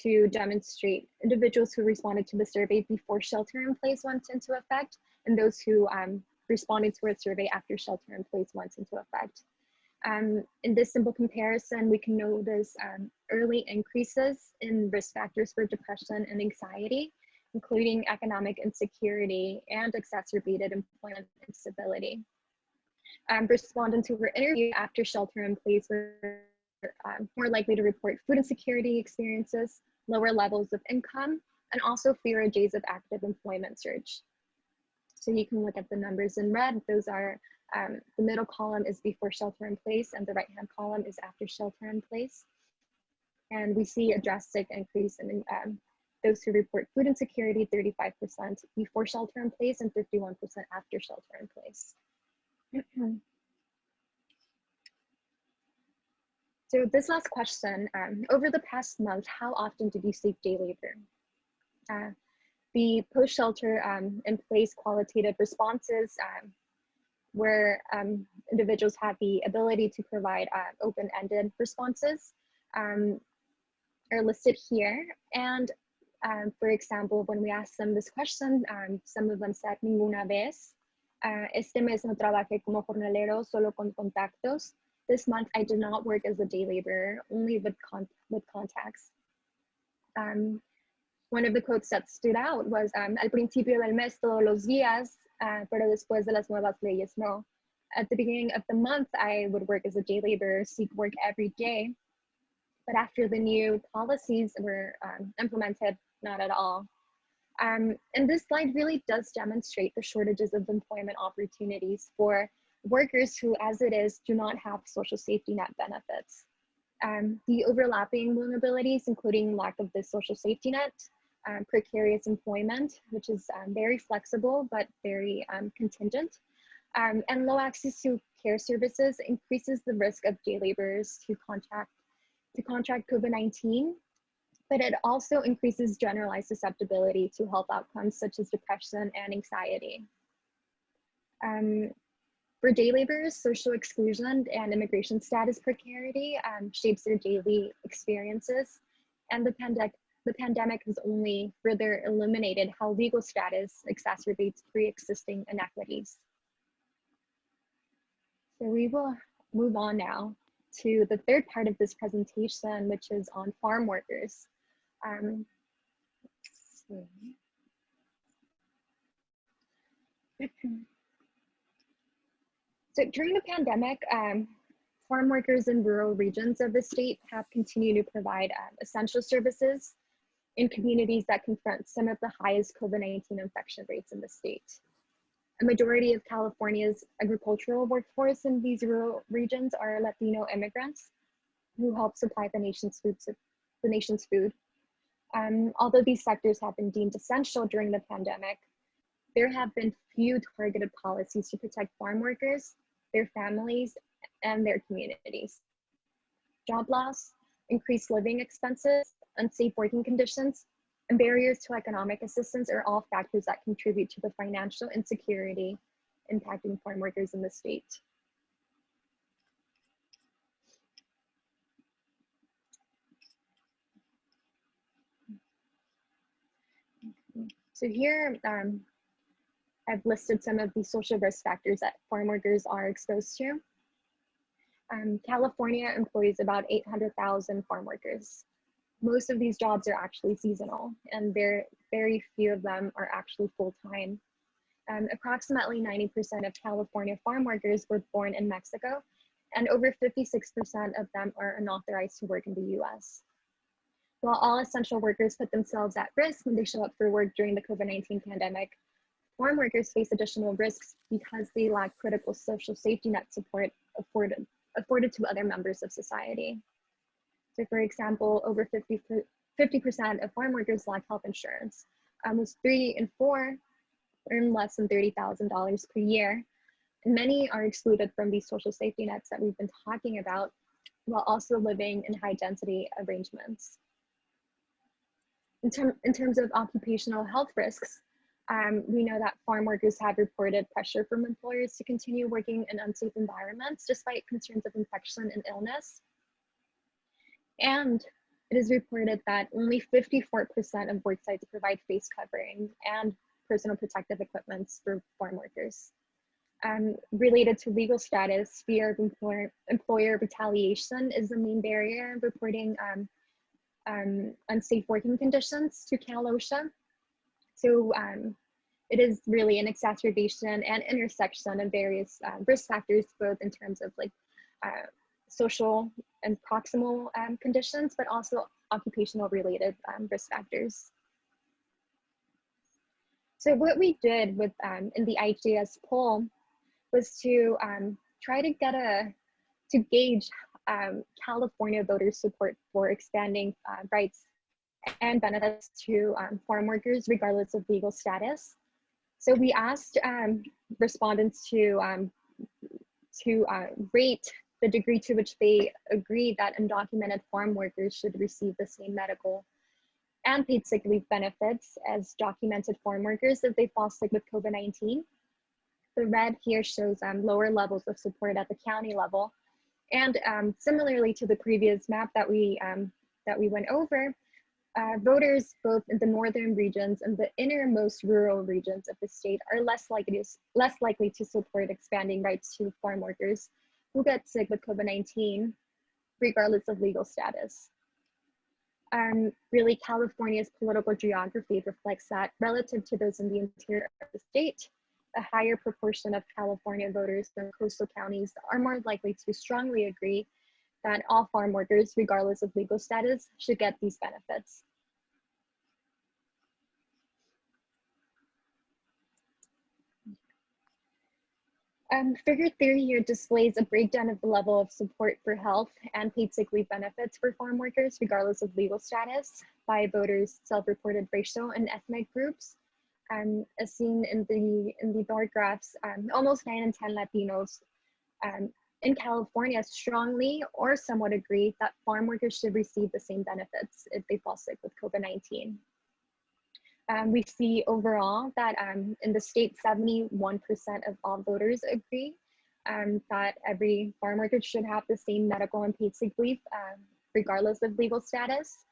to demonstrate individuals who responded to the survey before shelter in place went into effect and those who responded to a survey after shelter in place went into effect. In this simple comparison, we can notice early increases in risk factors for depression and anxiety, including economic insecurity and exacerbated employment instability. Respondents who were interviewed after shelter in place were more likely to report food insecurity experiences, lower levels of income, and also fewer days of active employment search. So you can look at the numbers in red. Those are, the middle column is before shelter in place and the right-hand column is after shelter in place. And we see a drastic increase in those who report food insecurity, 35% before shelter in place and 51% after shelter in place. So this last question, over the past month, how often did you seek day labor? The post-shelter in place qualitative responses where individuals have the ability to provide open-ended responses are listed here. And for example, when we asked them this question, some of them said, ninguna vez. Este mes no trabajé como jornalero, solo con contactos. This month, I did not work as a day laborer, only with contacts. One of the quotes that stood out was, al principio del mes todos los días, pero después de las nuevas leyes no. At the beginning of the month, I would work as a day laborer, seek work every day. But after the new policies were implemented, not at all. And this slide really does demonstrate the shortages of employment opportunities for workers who, as it is, do not have social safety net benefits. The overlapping vulnerabilities, including lack of the social safety net, precarious employment, which is very flexible but very contingent, and low access to care services increases the risk of day laborers to contract COVID-19, but it also increases generalized susceptibility to health outcomes such as depression and anxiety. For day laborers, social exclusion and immigration status precarity shapes their daily experiences, and the pandemic has only further illuminated how legal status exacerbates pre-existing inequities. So we will move on now to the third part of this presentation, which is on farm workers. So during the pandemic, farm workers in rural regions of the state have continued to provide essential services in communities that confront some of the highest COVID-19 infection rates in the state. A majority of California's agricultural workforce in these rural regions are Latino immigrants who help supply the nation's food. Although these sectors have been deemed essential during the pandemic, there have been few targeted policies to protect farm workers, their families, and their communities. Job loss, increased living expenses, unsafe working conditions, and barriers to economic assistance are all factors that contribute to the financial insecurity impacting farm workers in the state. So here, I've listed some of the social risk factors that farm workers are exposed to. California employs about 800,000 farm workers. Most of these jobs are actually seasonal, and very few of them are actually full-time. Approximately 90% of California farm workers were born in Mexico, and over 56% of them are unauthorized to work in the US. While all essential workers put themselves at risk when they show up for work during the COVID-19 pandemic, farm workers face additional risks because they lack critical social safety net support afforded to other members of society. So for example, over 50% 50% of farm workers lack health insurance. Almost 3 in 4 earn less than $30,000 per year. And many are excluded from these social safety nets that we've been talking about, while also living in high density arrangements. In terms of occupational health risks, we know that farm workers have reported pressure from employers to continue working in unsafe environments despite concerns of infection and illness. And it is reported that only 54% of work sites provide face covering and personal protective equipment for farm workers. Related to legal status, fear of employer retaliation is the main barrier in reporting unsafe working conditions to Cal OSHA. So it is really an exacerbation and intersection of various risk factors, both in terms of like social and proximal conditions, but also occupational related risk factors. So what we did with in the IJS poll was to try to to gauge California voters' support for expanding rights and benefits to farm workers regardless of legal status. So we asked respondents to rate the degree to which they agree that undocumented farm workers should receive the same medical and paid sick leave benefits as documented farm workers if they fall sick with COVID-19. The red here shows lower levels of support at the county level. And similarly to the previous map that we went over, voters both in the northern regions and the innermost rural regions of the state are less likely to support expanding rights to farm workers who get sick with COVID-19, regardless of legal status. Really, California's political geography reflects that relative to those in the interior of the state, a higher proportion of California voters from coastal counties are more likely to strongly agree that all farm workers, regardless of legal status, should get these benefits. Figure 3 here displays a breakdown of the level of support for health and paid sick leave benefits for farm workers, regardless of legal status, by voters' self-reported racial and ethnic groups. As seen in the bar graphs, almost 9 in 10 Latinos in California strongly or somewhat agree that farm workers should receive the same benefits if they fall sick with COVID-19. We see overall that in the state, 71% of all voters agree that every farm worker should have the same medical and paid sick leave, regardless of legal status.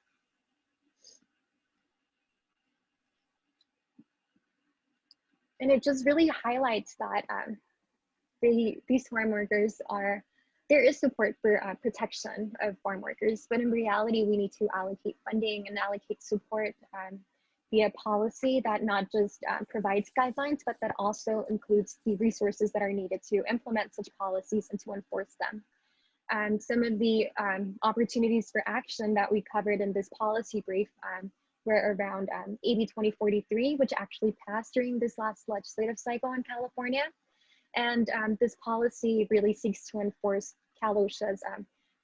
And it just really highlights that these farm workers there is support for protection of farm workers, but in reality, we need to allocate funding and allocate support via policy that not just provides guidelines, but that also includes the resources that are needed to implement such policies and to enforce them. Some of the opportunities for action that we covered in this policy brief were around AB 2043, which actually passed during this last legislative cycle in California. And this policy really seeks to enforce Cal OSHA's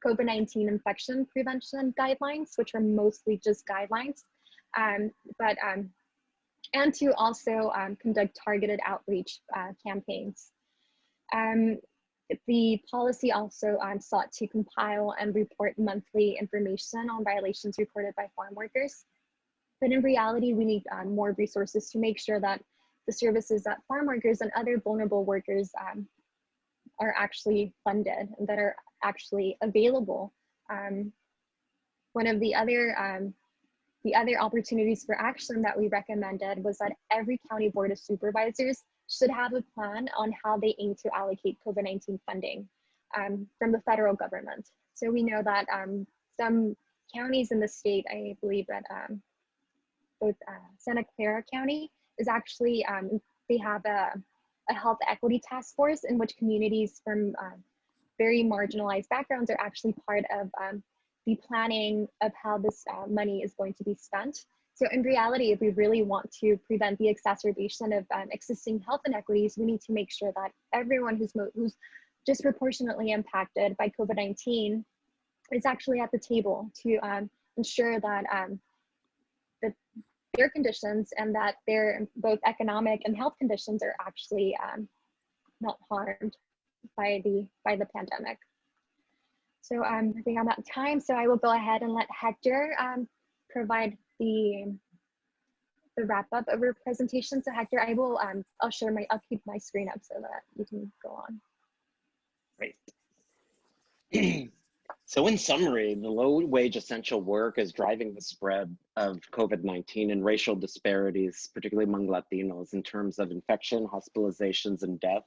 COVID-19 infection prevention guidelines, which are mostly just guidelines, and to also conduct targeted outreach campaigns. The policy also sought to compile and report monthly information on violations reported by farm workers. But in reality, we need more resources to make sure that the services that farm workers and other vulnerable workers are actually funded and that are actually available. One of the other opportunities for action that we recommended was that every county board of supervisors should have a plan on how they aim to allocate COVID-19 funding from the federal government. So we know that some counties in the state, I believe that both Santa Clara County is actually, they have a health equity task force in which communities from very marginalized backgrounds are actually part of the planning of how this money is going to be spent. So in reality, if we really want to prevent the exacerbation of existing health inequities, we need to make sure that everyone who's disproportionately impacted by COVID-19 is actually at the table to ensure that their conditions, and that their both economic and health conditions are actually not harmed by the pandemic. So I think I'm out of time, so I will go ahead and let Hector provide the wrap up of our presentation. So Hector, I'll keep my screen up so that you can go on.
Great. So in summary, the low-wage essential work is driving the spread of COVID-19 and racial disparities, particularly among Latinos, in terms of infection, hospitalizations, and death.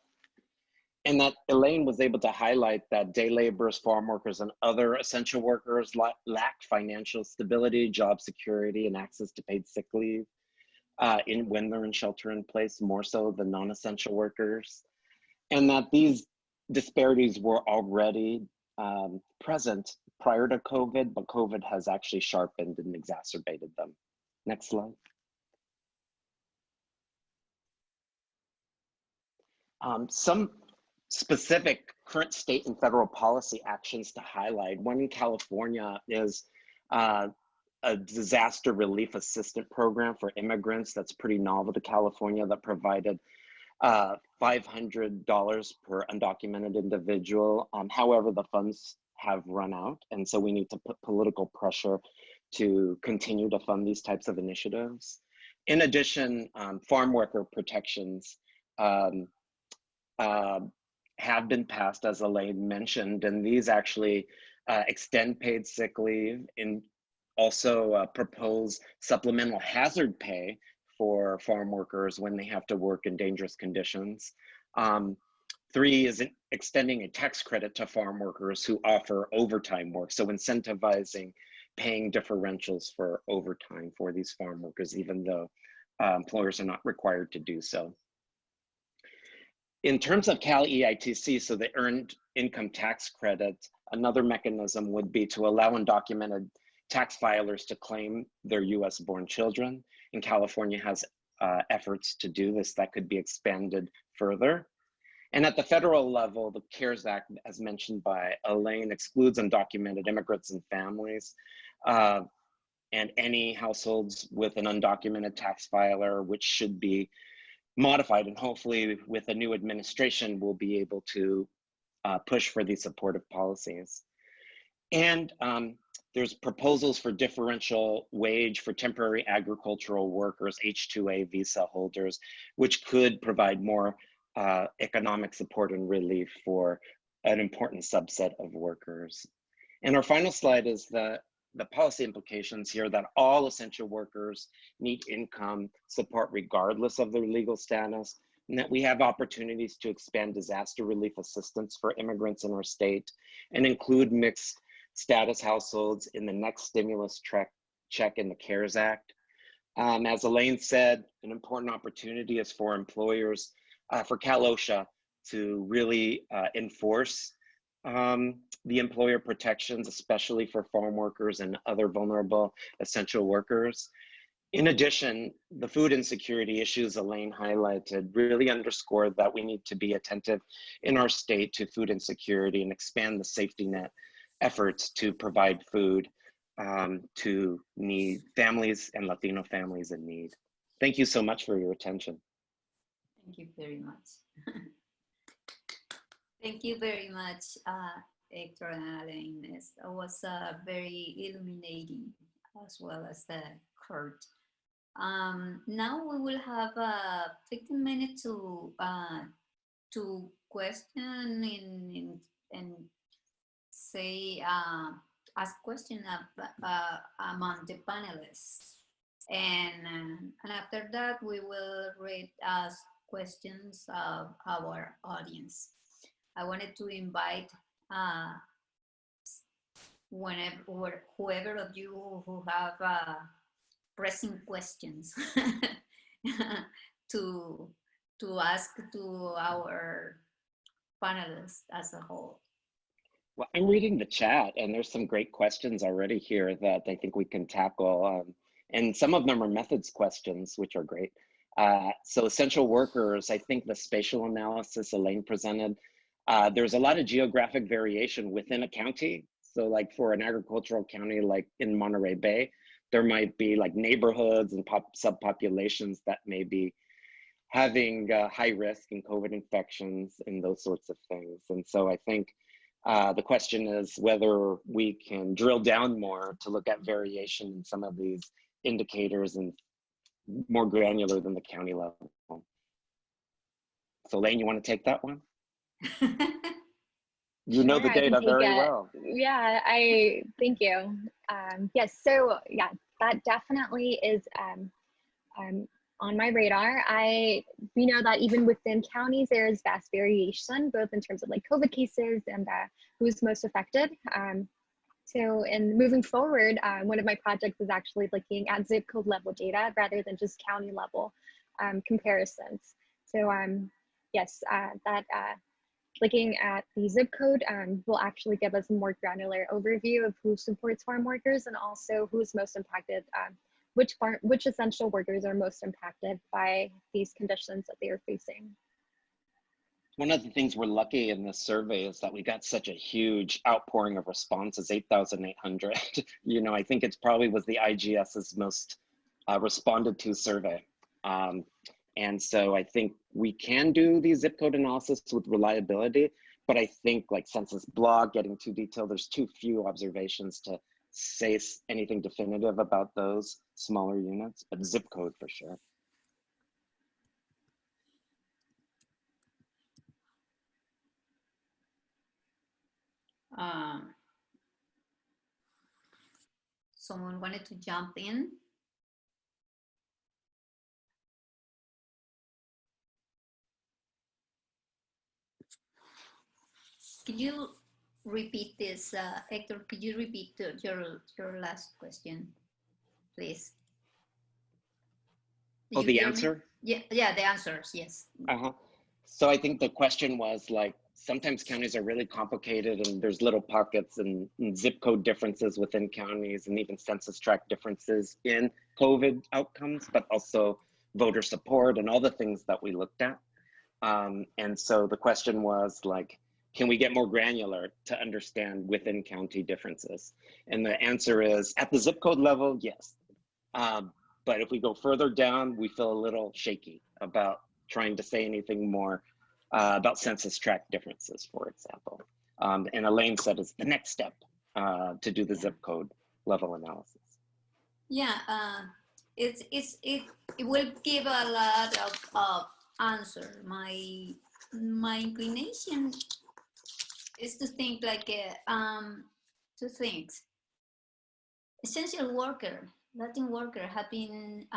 And that Elaine was able to highlight that day laborers, farm workers, and other essential workers lack financial stability, job security, and access to paid sick leave when they're in shelter in place, more so than non-essential workers. And that these disparities were already present prior to COVID, but COVID has actually sharpened and exacerbated them. Next slide. Some specific current state and federal policy actions to highlight. One in California is a disaster relief assistance program for immigrants that's pretty novel to California, that provided $500 per undocumented individual. However, the funds have run out, and so we need to put political pressure to continue to fund these types of initiatives. In addition, farm worker protections have been passed, as Elaine mentioned, and these actually extend paid sick leave and also propose supplemental hazard pay for farm workers when they have to work in dangerous conditions. 3 is extending a tax credit to farm workers who offer overtime work, so incentivizing paying differentials for overtime for these farm workers, even though employers are not required to do so. In terms of Cal EITC, so the Earned Income Tax Credit, another mechanism would be to allow undocumented tax filers to claim their US-born children. And California has efforts to do this that could be expanded further. And at the federal level, the CARES Act, as mentioned by Elaine, excludes undocumented immigrants and families, and any households with an undocumented tax filer, which should be modified, and hopefully with a new administration, we'll be able to push for these supportive policies. And there's proposals for differential wage for temporary agricultural workers, H-2A visa holders, which could provide more economic support and relief for an important subset of workers. And our final slide is the policy implications here, that all essential workers need income support regardless of their legal status, and that we have opportunities to expand disaster relief assistance for immigrants in our state and include mixed status households in the next stimulus check in the CARES Act. As Elaine said, an important opportunity is for employers, for Cal OSHA to really enforce the employer protections, especially for farm workers and other vulnerable essential workers. In addition, the food insecurity issues Elaine highlighted really underscore that we need to be attentive in our state to food insecurity and expand the safety net efforts to provide food to families and Latino families in need. Thank you so much for your attention.
Thank you very much. Thank you very much, Hector and Elaine. It was very illuminating, as well as the court. Now we will have 15 minutes to question and say ask questions among the panelists, and after that we will read questions of our audience. I wanted to invite whoever of you who have pressing questions to ask to our panelists as a whole.
Well, I'm reading the chat, and there's some great questions already here that I think we can tackle. And some of them are methods questions, which are great. So essential workers, I think the spatial analysis Elaine presented, there's a lot of geographic variation within a county. So like for an agricultural county like in Monterey Bay, there might be like neighborhoods and subpopulations that may be having high risk in COVID infections and those sorts of things. And so I think the question is whether we can drill down more to look at variation in some of these indicators and more granular than the county level. So Lane, you want to take that one? You know the data very well.
Yeah, thank you. Yes, so yeah, that definitely is on my radar. We know that even within counties, there is vast variation, both in terms of like COVID cases and who's most affected. So in moving forward, one of my projects is actually looking at zip code level data rather than just county level comparisons. So yes, looking at the zip code will actually give us a more granular overview of who supports farm workers and also who's most impacted, which essential workers are most impacted by these conditions that they are facing.
One of the things we're lucky in this survey is that we got such a huge outpouring of responses, 8,800. You know, I think it probably was the IGS's most responded to survey. And so I think we can do the zip code analysis with reliability, but I think like census blog, getting too detailed, there's too few observations to say anything definitive about those smaller units, but zip code for sure.
Someone wanted to jump in? Could you repeat this, Hector? Could you repeat your last question, please?
Oh, the answer?
Yeah, the answers, yes.
So I think the question was like, sometimes counties are really complicated and there's little pockets and zip code differences within counties and even census tract differences in COVID outcomes, but also voter support and all the things that we looked at. And so the question was like, can we get more granular to understand within county differences? And the answer is at the zip code level, yes. But if we go further down, we feel a little shaky about trying to say anything more about census tract differences, for example. And Elaine said it's the next step to do the zip code level analysis.
Yeah, it will give a lot of answer. My inclination is to think like two things. Essential worker, Latin worker have been,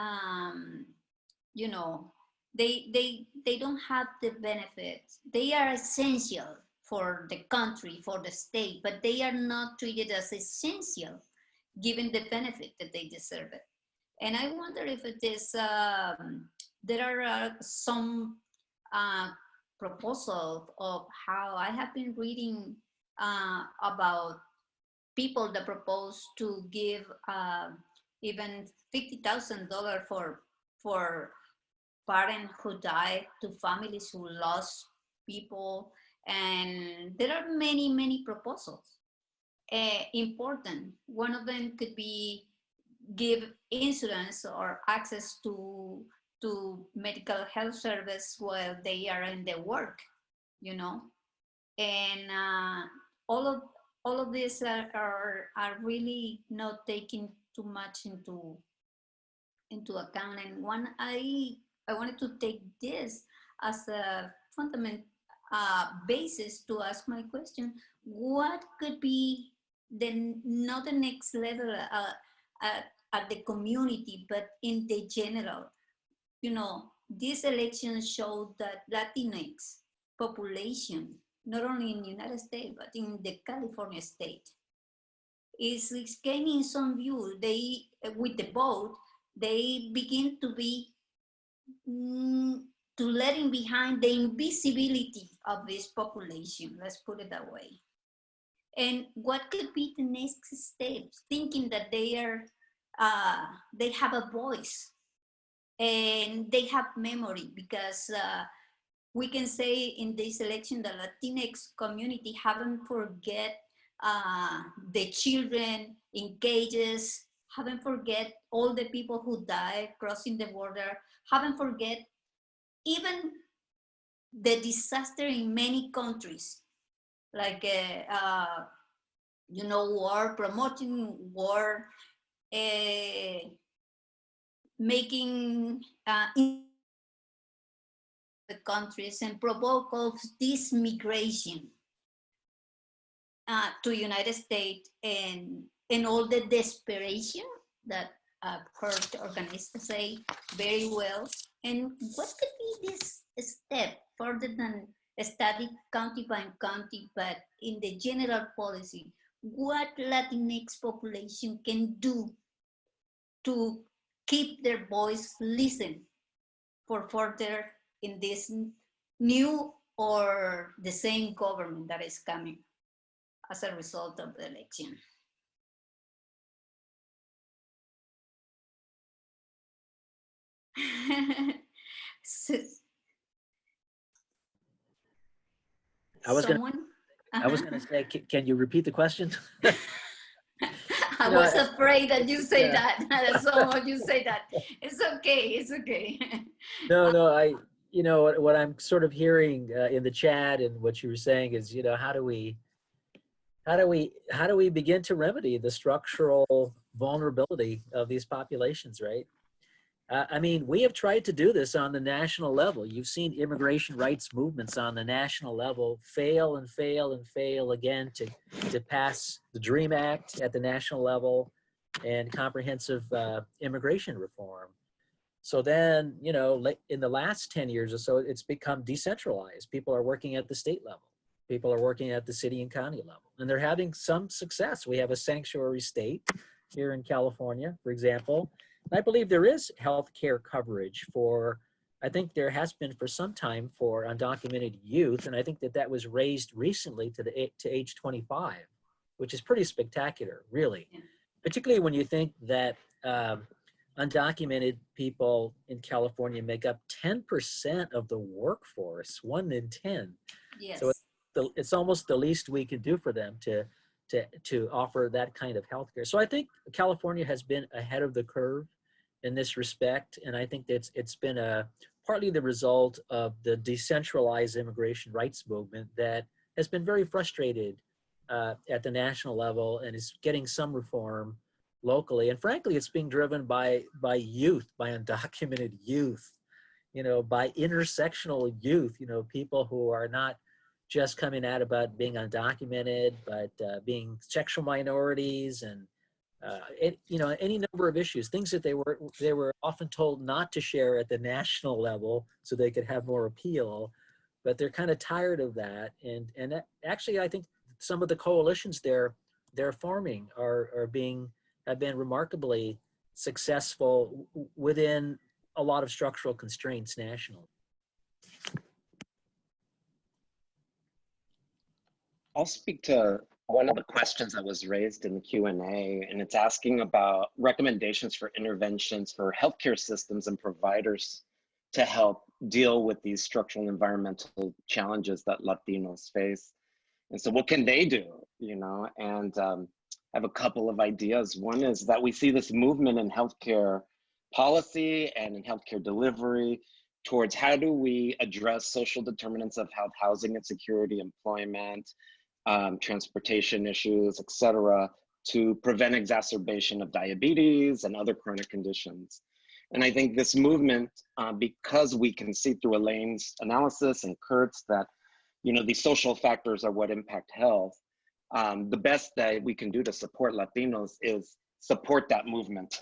you know, they don't have the benefits. They are essential for the country, for the state, but they are not treated as essential given the benefit that they deserve it. And I wonder if it is, there are some proposals of how I have been reading about people that propose to give even $50,000 for parents who died, to families who lost people. And there are many, many proposals. Important. One of them could be give insurance or access to medical health service while they are in their work, you know. And all of these are really not taken too much into account. And one I wanted to take this as a fundamental basis to ask my question: what could be not the next level at the community, but in the general? You know, this election showed that Latinx population, not only in the United States, but in the California state, is gaining some view. They, with the vote, they begin to be, to letting behind the invisibility of this population, let's put it that way. And what could be the next steps, thinking that they are, they have a voice and they have memory, because we can say in this election, the Latinx community haven't forget the children in cages haven't forget all the people who died crossing the border, haven't forget even the disaster in many countries, like war, promoting war, making the countries and provoke of this migration to United States, and all the desperation that I've heard Organista say very well. And what could be this step further than study county by county, but in the general policy, what Latinx population can do to keep their voice listened for further in this new or the same government that is coming as a result of the election?
I was going to say, can you repeat the question?
I was afraid that you say that. Someone you say that. It's okay. It's okay.
No, what I'm sort of hearing in the chat and what you were saying is, how do we begin to remedy the structural vulnerability of these populations, right? I mean, we have tried to do this on the national level. You've seen immigration rights movements on the national level fail and fail and fail again to pass the DREAM Act at the national level and comprehensive immigration reform. So then, in the last 10 years or so, it's become decentralized. People are working at the state level. People are working at the city and county level, and they're having some success. We have a sanctuary state here in California, for example. I believe there is healthcare coverage for, I think there has been for some time for undocumented youth, and I think that was raised recently to age 25, which is pretty spectacular, really. Yeah. Particularly when you think that undocumented people in California make up 10% of the workforce, 1 in 10.
Yes.
So it's almost the least we can do for them to offer that kind of healthcare. So I think California has been ahead of the curve in this respect, and I think that it's been partly the result of the decentralized immigration rights movement that has been very frustrated at the national level and is getting some reform locally. And frankly, it's being driven by youth, by undocumented youth, by intersectional youth, people who are not just coming out about being undocumented, but being sexual minorities and any number of issues, things that they were often told not to share at the national level so they could have more appeal, but they're kind of tired of that. And actually, I think some of the coalitions they're forming have been remarkably successful within a lot of structural constraints nationally.
I'll speak to one of the questions that was raised in the Q&A, and it's asking about recommendations for interventions for healthcare systems and providers to help deal with these structural environmental challenges that Latinos face. And so what can they do, And I have a couple of ideas. One is that we see this movement in healthcare policy and in healthcare delivery towards how do we address social determinants of health, housing insecurity, employment, transportation issues, et cetera, to prevent exacerbation of diabetes and other chronic conditions. And I think this movement, because we can see through Elaine's analysis and Kurt's that, these social factors are what impact health, the best that we can do to support Latinos is support that movement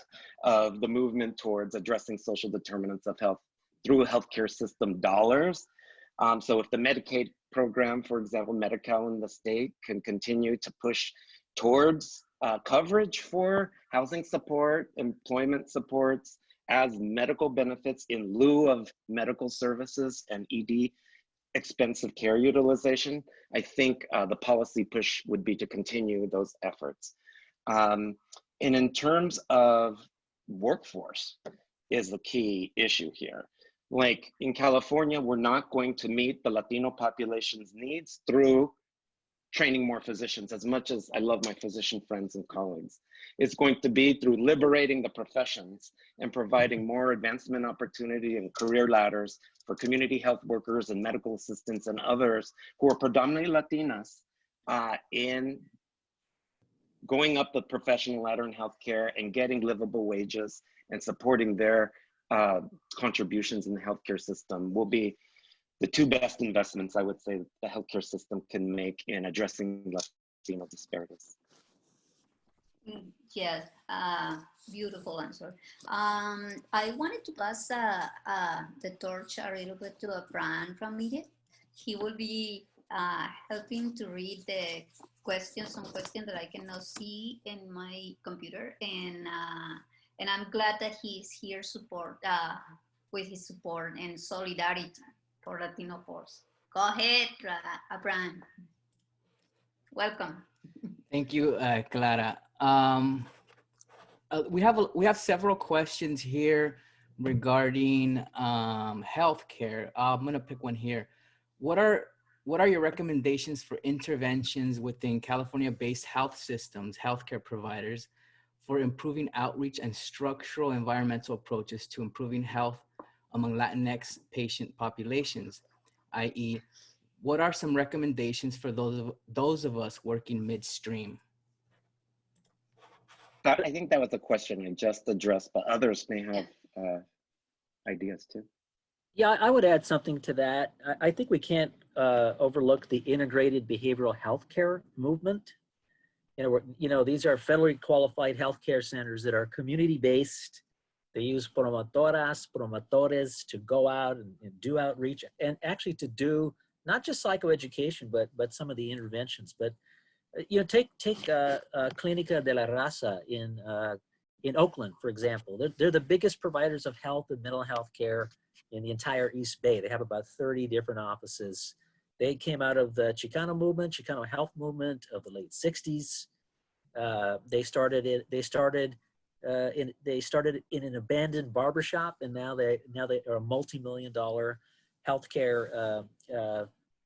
towards addressing social determinants of health through healthcare system dollars. So if the Medicaid program, for example, Medi-Cal in the state can continue to push towards coverage for housing support, employment supports as medical benefits in lieu of medical services and ED expensive care utilization, I think the policy push would be to continue those efforts. And in terms of workforce is the key issue here. Like in California, we're not going to meet the Latino population's needs through training more physicians, as much as I love my physician friends and colleagues. It's going to be through liberating the professions and providing more advancement opportunity and career ladders for community health workers and medical assistants and others who are predominantly Latinas in going up the professional ladder in healthcare and getting livable wages and supporting their contributions in the healthcare system will be the two best investments I would say the healthcare system can make in addressing Latino disparities.
Yes, beautiful answer. I wanted to pass the torch a little bit to Fran from media. He will be helping to read the some questions that I cannot see in my computer, and I'm glad that he's here with his support and solidarity for Latino force. Go ahead, Fran. Welcome.
Thank you, Clara. We have several questions here regarding healthcare. I'm gonna pick one here. What are your recommendations for interventions within California-based health systems, healthcare providers, for improving outreach and structural environmental approaches to improving health among Latinx patient populations, i.e., what are some recommendations for those of us working midstream?
I think that was a question I just addressed, but others may have ideas too.
Yeah, I would add something to that. I think we can't overlook the integrated behavioral health care movement. These are federally qualified healthcare centers that are community-based. They use promotores to go out and do outreach and actually to do not just psychoeducation, but some of the interventions. But take Clínica de la Raza in Oakland, for example. They're the biggest providers of health and mental health care in the entire East Bay. They have about 30 different offices. They came out of the Chicano health movement of the late 60s. They started in an abandoned barbershop, and now they are a multi-million-dollar healthcare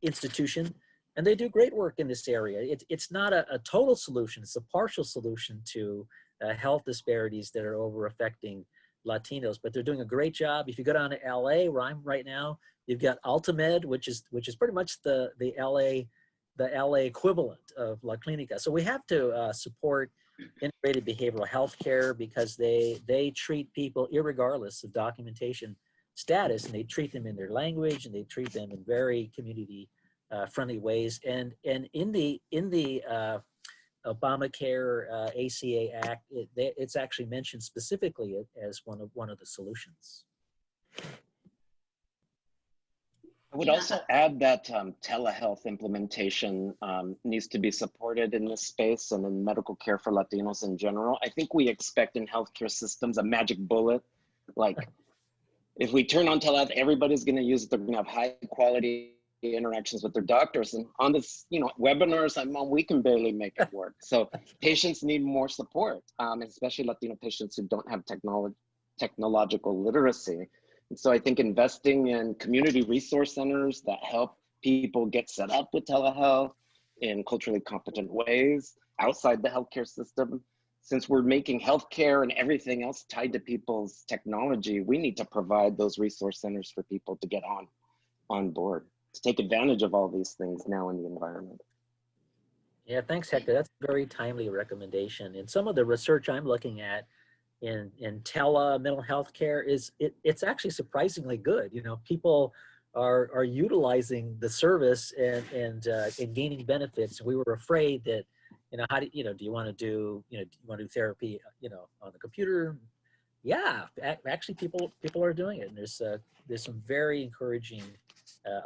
institution, and they do great work in this area. It's not a total solution; it's a partial solution to health disparities that are over affecting Latinos. But they're doing a great job. If you go down to LA, where I'm right now, you've got Altamed, which is pretty much the LA equivalent of La Clinica. So we have to support integrated behavioral health care because they treat people irregardless of documentation status, and they treat them in their language, and they treat them in very community friendly ways. And in the Obamacare ACA Act, it's actually mentioned specifically as one of the solutions.
I would also add that telehealth implementation needs to be supported in this space and in medical care for Latinos in general. I think we expect in healthcare systems a magic bullet, like if we turn on telehealth, everybody's going to use it. They're going to have high quality interactions with their doctors. And on this, webinars I'm on, we can barely make it work. So patients need more support, especially Latino patients who don't have technological literacy. And so I think investing in community resource centers that help people get set up with telehealth in culturally competent ways outside the healthcare system. Since we're making healthcare and everything else tied to people's technology, we need to provide those resource centers for people to get on board, to take advantage of all these things now in the environment.
Yeah, thanks, Hector. That's a very timely recommendation. And some of the research I'm looking at in mental health care it's actually surprisingly good. People are utilizing the service and gaining benefits. We were afraid that, how do you want to do, therapy, on the computer? Yeah, actually people are doing it. And there's some very encouraging,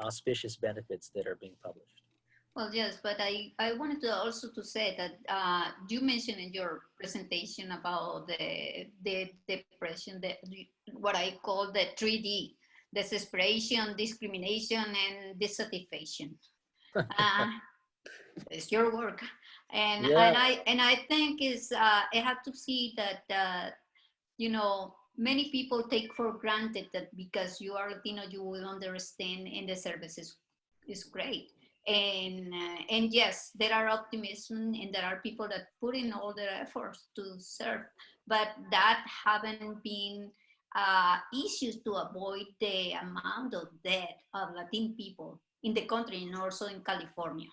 auspicious benefits that are being published.
Well, yes, but I wanted to also to say that you mentioned in your presentation about the depression, what I call the 3D, desperation, discrimination, and dissatisfaction. It's your work, and I think I have to see that many people take for granted that because you are Latino, you will understand, and the service is great. And yes, there are optimism and there are people that put in all their efforts to serve, but that haven't been issues to avoid the amount of death of Latin people in the country and also in California.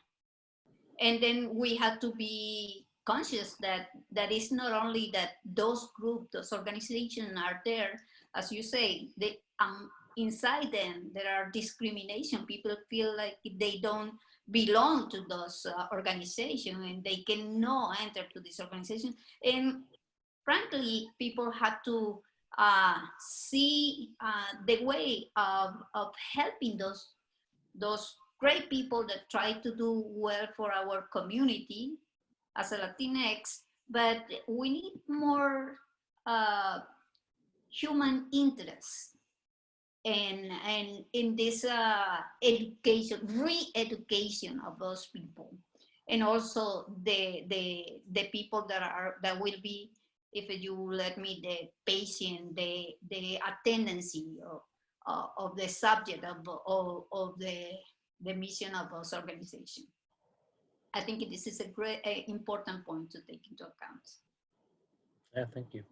And then we have to be conscious that it's not only that those groups, those organizations are there, as you say, they, inside them, there are discrimination. People feel like they don't belong to those organizations and they cannot enter to this organization. And frankly, people have to see the way of helping those great people that try to do well for our community as a Latinx, but we need more human interest and in this education, re-education of those people, and also the people that will be, if you let me, the patient, the attendancy of the subject of the mission of those organizations. I think this is a great important point to take into account.
Yeah, thank you.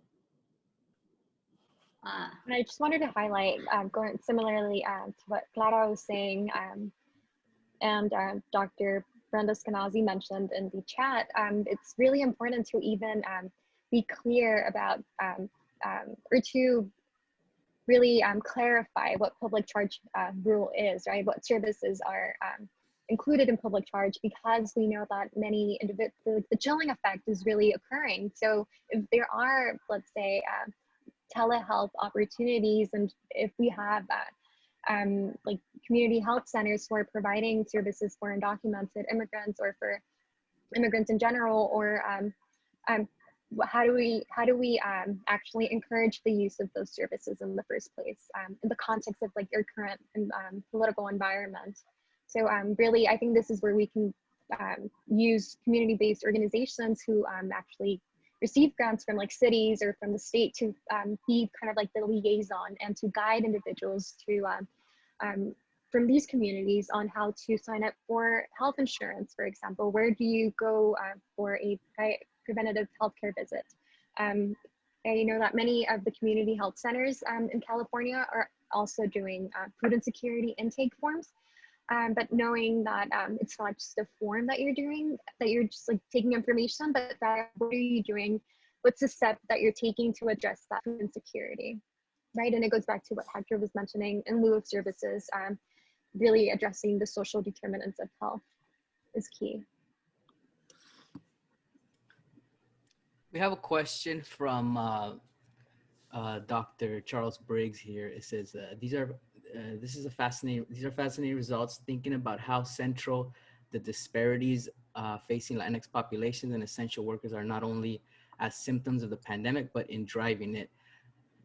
And I just wanted to highlight, going similarly to what Clara was saying, and Dr. Brenda Skenazy mentioned in the chat, it's really important to even be clear about, or to really clarify what public charge rule is, right? What services are included in public charge, because we know that many individuals, the chilling effect is really occurring. So if there are, let's say, telehealth opportunities, and if we have like community health centers who are providing services for undocumented immigrants or for immigrants in general, or how do we actually encourage the use of those services in the first place, in the context of like your current political environment? So really, I think this is where we can use community-based organizations who actually receive grants from like cities or from the state to be kind of like the liaison and to guide individuals to from these communities on how to sign up for health insurance, for example. Where do you go for a preventative healthcare visit? I know that many of the community health centers in California are also doing food insecurity intake forms. But knowing that it's not just a form that you're doing, that you're just like taking information, but that what are you doing? What's the step that you're taking to address that food insecurity, right? And it goes back to what Hector was mentioning in lieu of services, really addressing the social determinants of health is key.
We have a question from Dr. Charles Briggs here. It says, these are fascinating results, thinking about how central the disparities facing Latinx populations and essential workers are, not only as symptoms of the pandemic, but in driving it.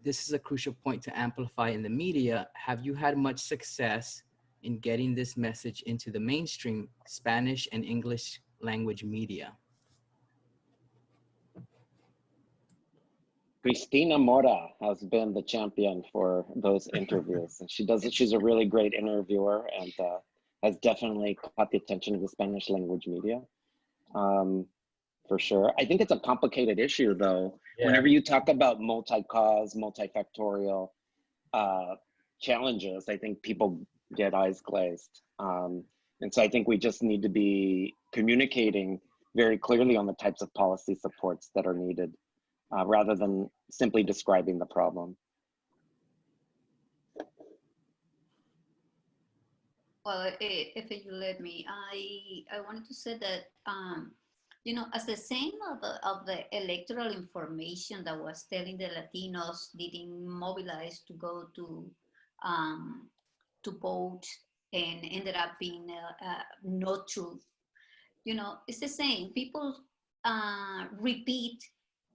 This is a crucial point to amplify in the media. Have you had much success in getting this message into the mainstream Spanish and English language media?
Cristina Mora has been the champion for those interviews, and she's a really great interviewer, and has definitely caught the attention of the Spanish language media, for sure. I think it's a complicated issue, though. Yeah. Whenever you talk about multi-cause, multifactorial challenges, I think people get eyes glazed. And so I think we just need to be communicating very clearly on the types of policy supports that are needed, rather than simply describing the problem.
Well, if you let me, I wanted to say that, you know, as the same of the electoral information that was telling the Latinos didn't mobilize to go to vote and ended up being not true. You know, it's the same. People repeat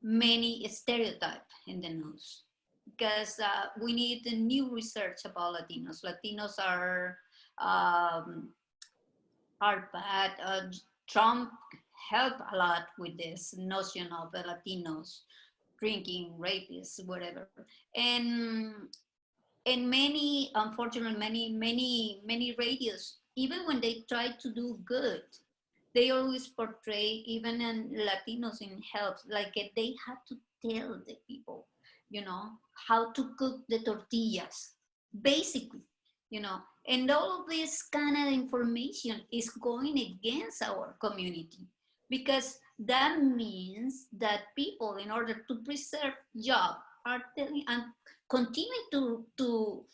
many stereotypes in the news, because we need new research about Latinos. Latinos are bad. Trump helped a lot with this notion of the Latinos drinking, rapists, whatever, and many, unfortunately, many radios even when they try to do good, they always portray, even in Latinos in health, like they have to tell the people, you know, how to cook the tortillas, basically, you know, and all of this kind of information is going against our community, because that means that people, in order to preserve jobs, are telling and continuing to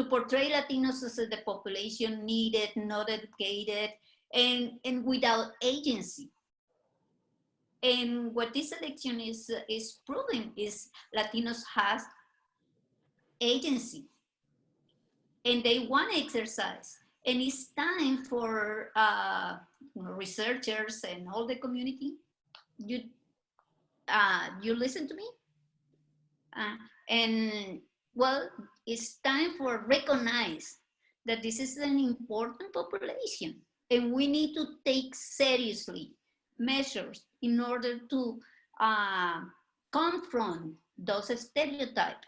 portray Latinos as the population needed, not educated, and without agency. And what this election is proving is Latinos has agency, and they want to exercise. And it's time for researchers and all the community. You listen to me, and well, it's time for recognize that this is an important population, and we need to take seriously measures in order to confront those stereotypes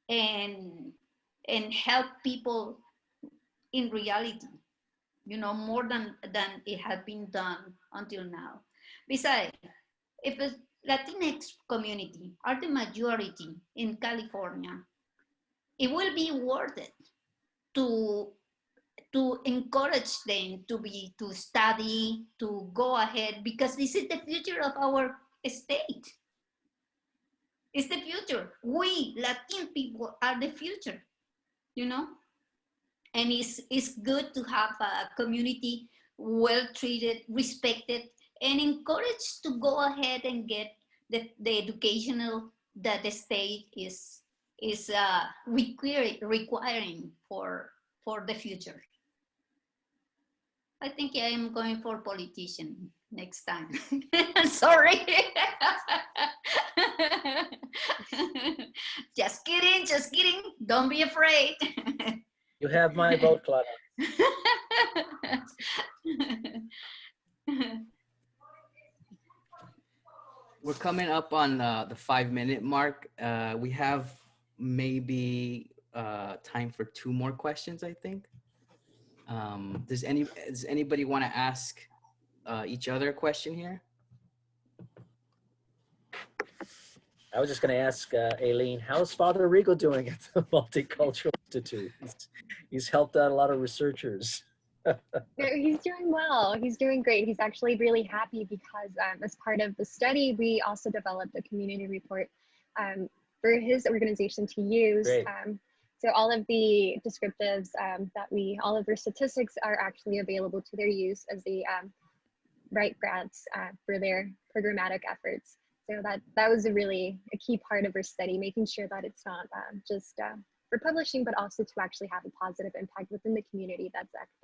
and help people in reality, you know, more than it has been done until now. Besides, if the Latinx community are the majority in California, it will be worth it to encourage them to study, to go ahead, because this is the future of our state. It's the future. We Latin people are the future, you know? And it's good to have a community well treated, respected, and encouraged to go ahead and get the educational that the state is requiring for the future. I think I am going for politician next time. Sorry. Just kidding. Don't be afraid.
You have my vote, Claudia.
We're coming up on the 5-minute mark. We have maybe time for 2 more questions, I think. Does anybody want to ask each other a question here?
I was just going to ask Aileen, how's Father Rigo doing at the Multicultural Institute? He's helped out a lot of researchers.
He's doing well. He's doing great. He's actually really happy because as part of the study, we also developed a community report for his organization to use. So all of the descriptives all of their statistics are actually available to their use as they write grants for their programmatic efforts. So that was a key part of our study, making sure that it's not just for publishing, but also to actually have a positive impact within the community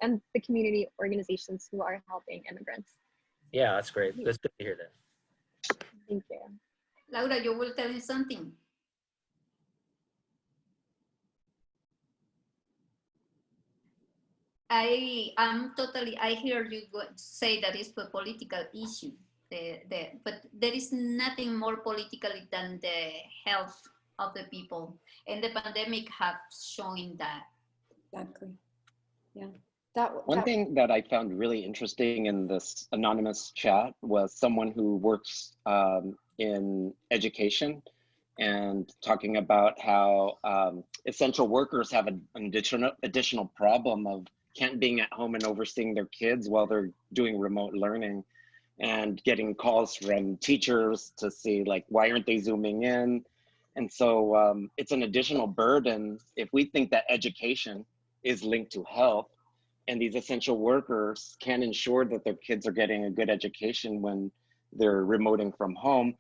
and the community organizations who are helping immigrants.
Yeah, that's great. It's good to hear that.
Thank you.
Laura, you will tell me something. I hear you say that it's a political issue, but there is nothing more political than the health of the people, and the pandemic has shown that.
Exactly. Yeah.
One thing that I found really interesting in this anonymous chat was someone who works in education and talking about how essential workers have an additional problem of can't being at home and overseeing their kids while they're doing remote learning, and getting calls from teachers to see like, why aren't they Zooming in? And so it's an additional burden if we think that education is linked to health, and these essential workers can ensure that their kids are getting a good education when they're remoting from home,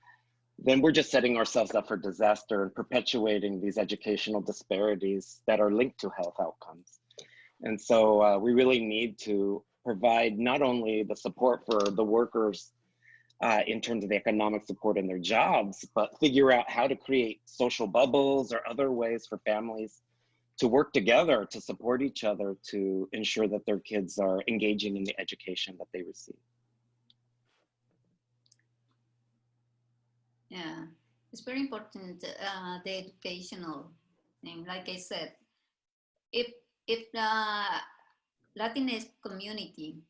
then we're just setting ourselves up for disaster and perpetuating these educational disparities that are linked to health outcomes. And so we really need to provide not only the support for the workers in terms of the economic support in their jobs, but figure out how to create social bubbles or other ways for families to work together to support each other to ensure that their kids are engaging in the education that they receive.
Yeah, it's very important, the educational thing. Like I said, if Latinx community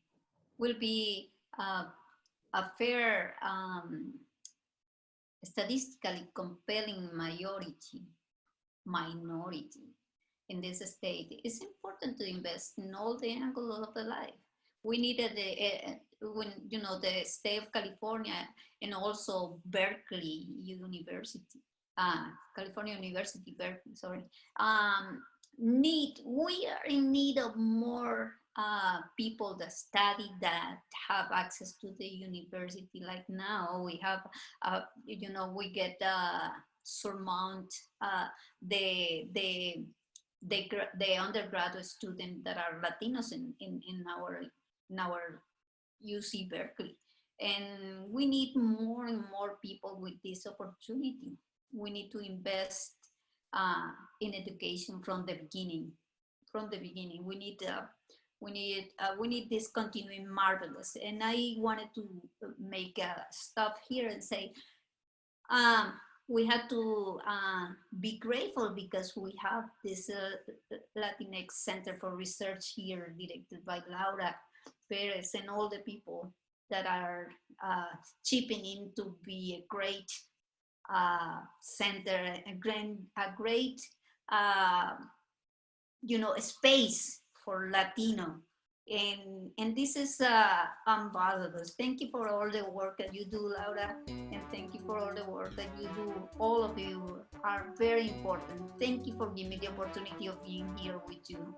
will be a fair, statistically compelling minority in this state. It's important to invest in all the angles of the life. We needed the state of California and also Berkeley University, California University, Berkeley, sorry. We are in need of more people that study, that have access to the university. Like now we have, we get surmount the undergraduate students that are Latinos in our UC Berkeley. And we need more and more people with this opportunity. We need to invest in education from the beginning. From the beginning, we need this continuing marvelous. And I wanted to make a stop here and say, we had to be grateful because we have this Latinx Center for Research here, directed by Laura Perez, and all the people that are chipping in to be a great center, a great space for Latino. And this is unvaluable. Thank you for all the work that you do, Laura, and thank you for all the work that you do. All of you are very important. Thank you for giving me the opportunity of being here with you.